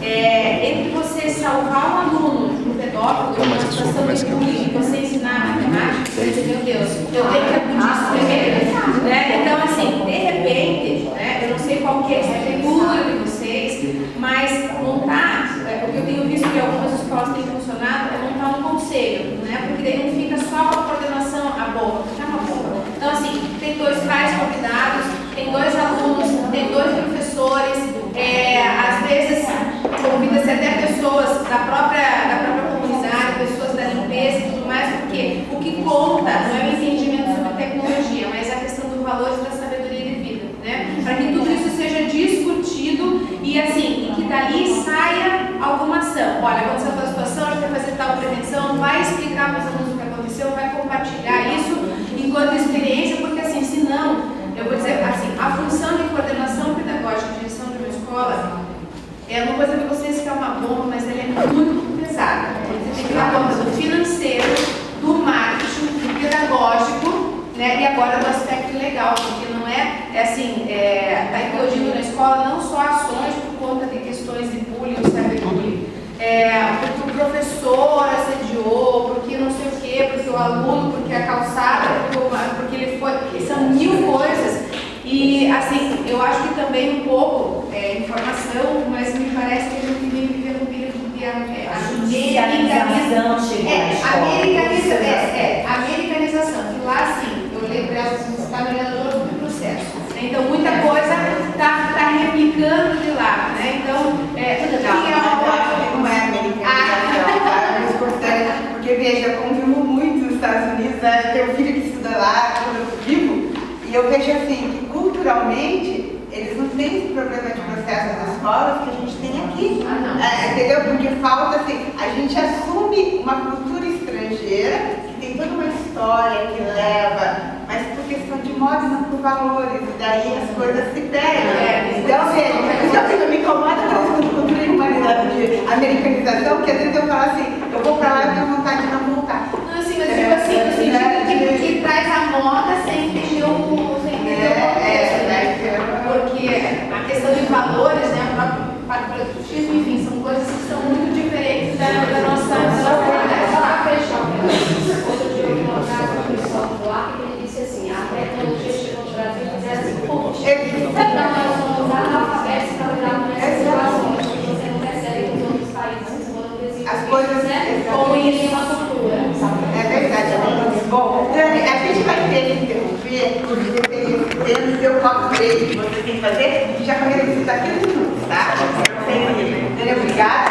entre você salvar um aluno de um pedófilo, de uma situação de bullying, e você ensinar matemática, você diz, meu Deus, eu tenho que acudir isso primeiro, né? Então, assim, de repente, né, eu não sei qual que é a figura de vocês, mas montar, o que eu tenho visto que algumas escolas têm funcionado, é montar um conselho, né? Porque daí não fica só a coordenação, a bomba, fica uma bomba. Então, assim, tem 2 pais convidados, tem 2 alunos, tem 2 professores, às vezes convida-se até pessoas da própria comunidade, pessoas da limpeza e tudo mais, porque o que conta não é o entendimento sobre tecnologia, mas a questão dos valores da sabedoria de vida, né? Para que tudo isso seja discutido e assim, que dali saia alguma ação. Olha, aconteceu tal situação, a gente vai fazer tal prevenção, vai explicar para os alunos o que aconteceu, vai compartilhar isso enquanto experiência, porque assim, senão, eu vou dizer assim, a função de coordenação pedagógica de gestão de uma escola é uma coisa que vocês que é uma bomba, mas ela é muito pesada. Você tem que dar conta do financeiro, do marketing, do pedagógico, né, e agora do aspecto legal, porque não assim, está eclodindo na escola não só ações por conta de questões de bullying, cyberbullying, porque o professor assediou, porque não sei o quê, porque o aluno, porque a calçada, porque ele foi, são 1000 coisas. E assim, eu acho que também um pouco informação, mas me parece que a gente vive vivendo um período de americanização, que lá assim, eu lembro dela, você está me olhando todo o processo. Então muita coisa está replicando de lá, né? Então, não é americana, porque veja, eu convivo muito nos Estados Unidos, né? Tenho um filho que estuda lá, quando eu vivo, e eu vejo assim, que culturalmente, eles não têm esse problema de processo nas escolas que a gente tem aqui. Entendeu? Porque falta assim, a gente assume uma cultura estrangeira, que tem toda uma história que leva, mas por questão de moda e não por valores, e daí as coisas se perdem. Então, veja, me incomoda com a cultura de humanidade, de americanização, porque às vezes eu falo assim, eu vou pra lá e tenho vontade de não voltar. Não, assim, mas tipo assim, no sentido que traz a moda sem entender o contexto, né? Porque a questão de valores, né, o próprio patriotismo, enfim, são coisas que são muito diferentes da nossa realidade. Para fechar, outro dia eu vi uma frase do pessoal do ar que ele disse assim, a tecnologia chegou no Brasil e dizia assim, poxa, então nós somos analfabetos para lidar com essas situações que você não percebe que os outros países foram desenvolvidos, as coisas, né, com isso uma cultura, sabe? É verdade. Bom, Dani, a gente vai ter que interromper, porque tem o seu copo break que você tem que fazer, e já correram isso daqui 15 minutos, tá? Dani, obrigada.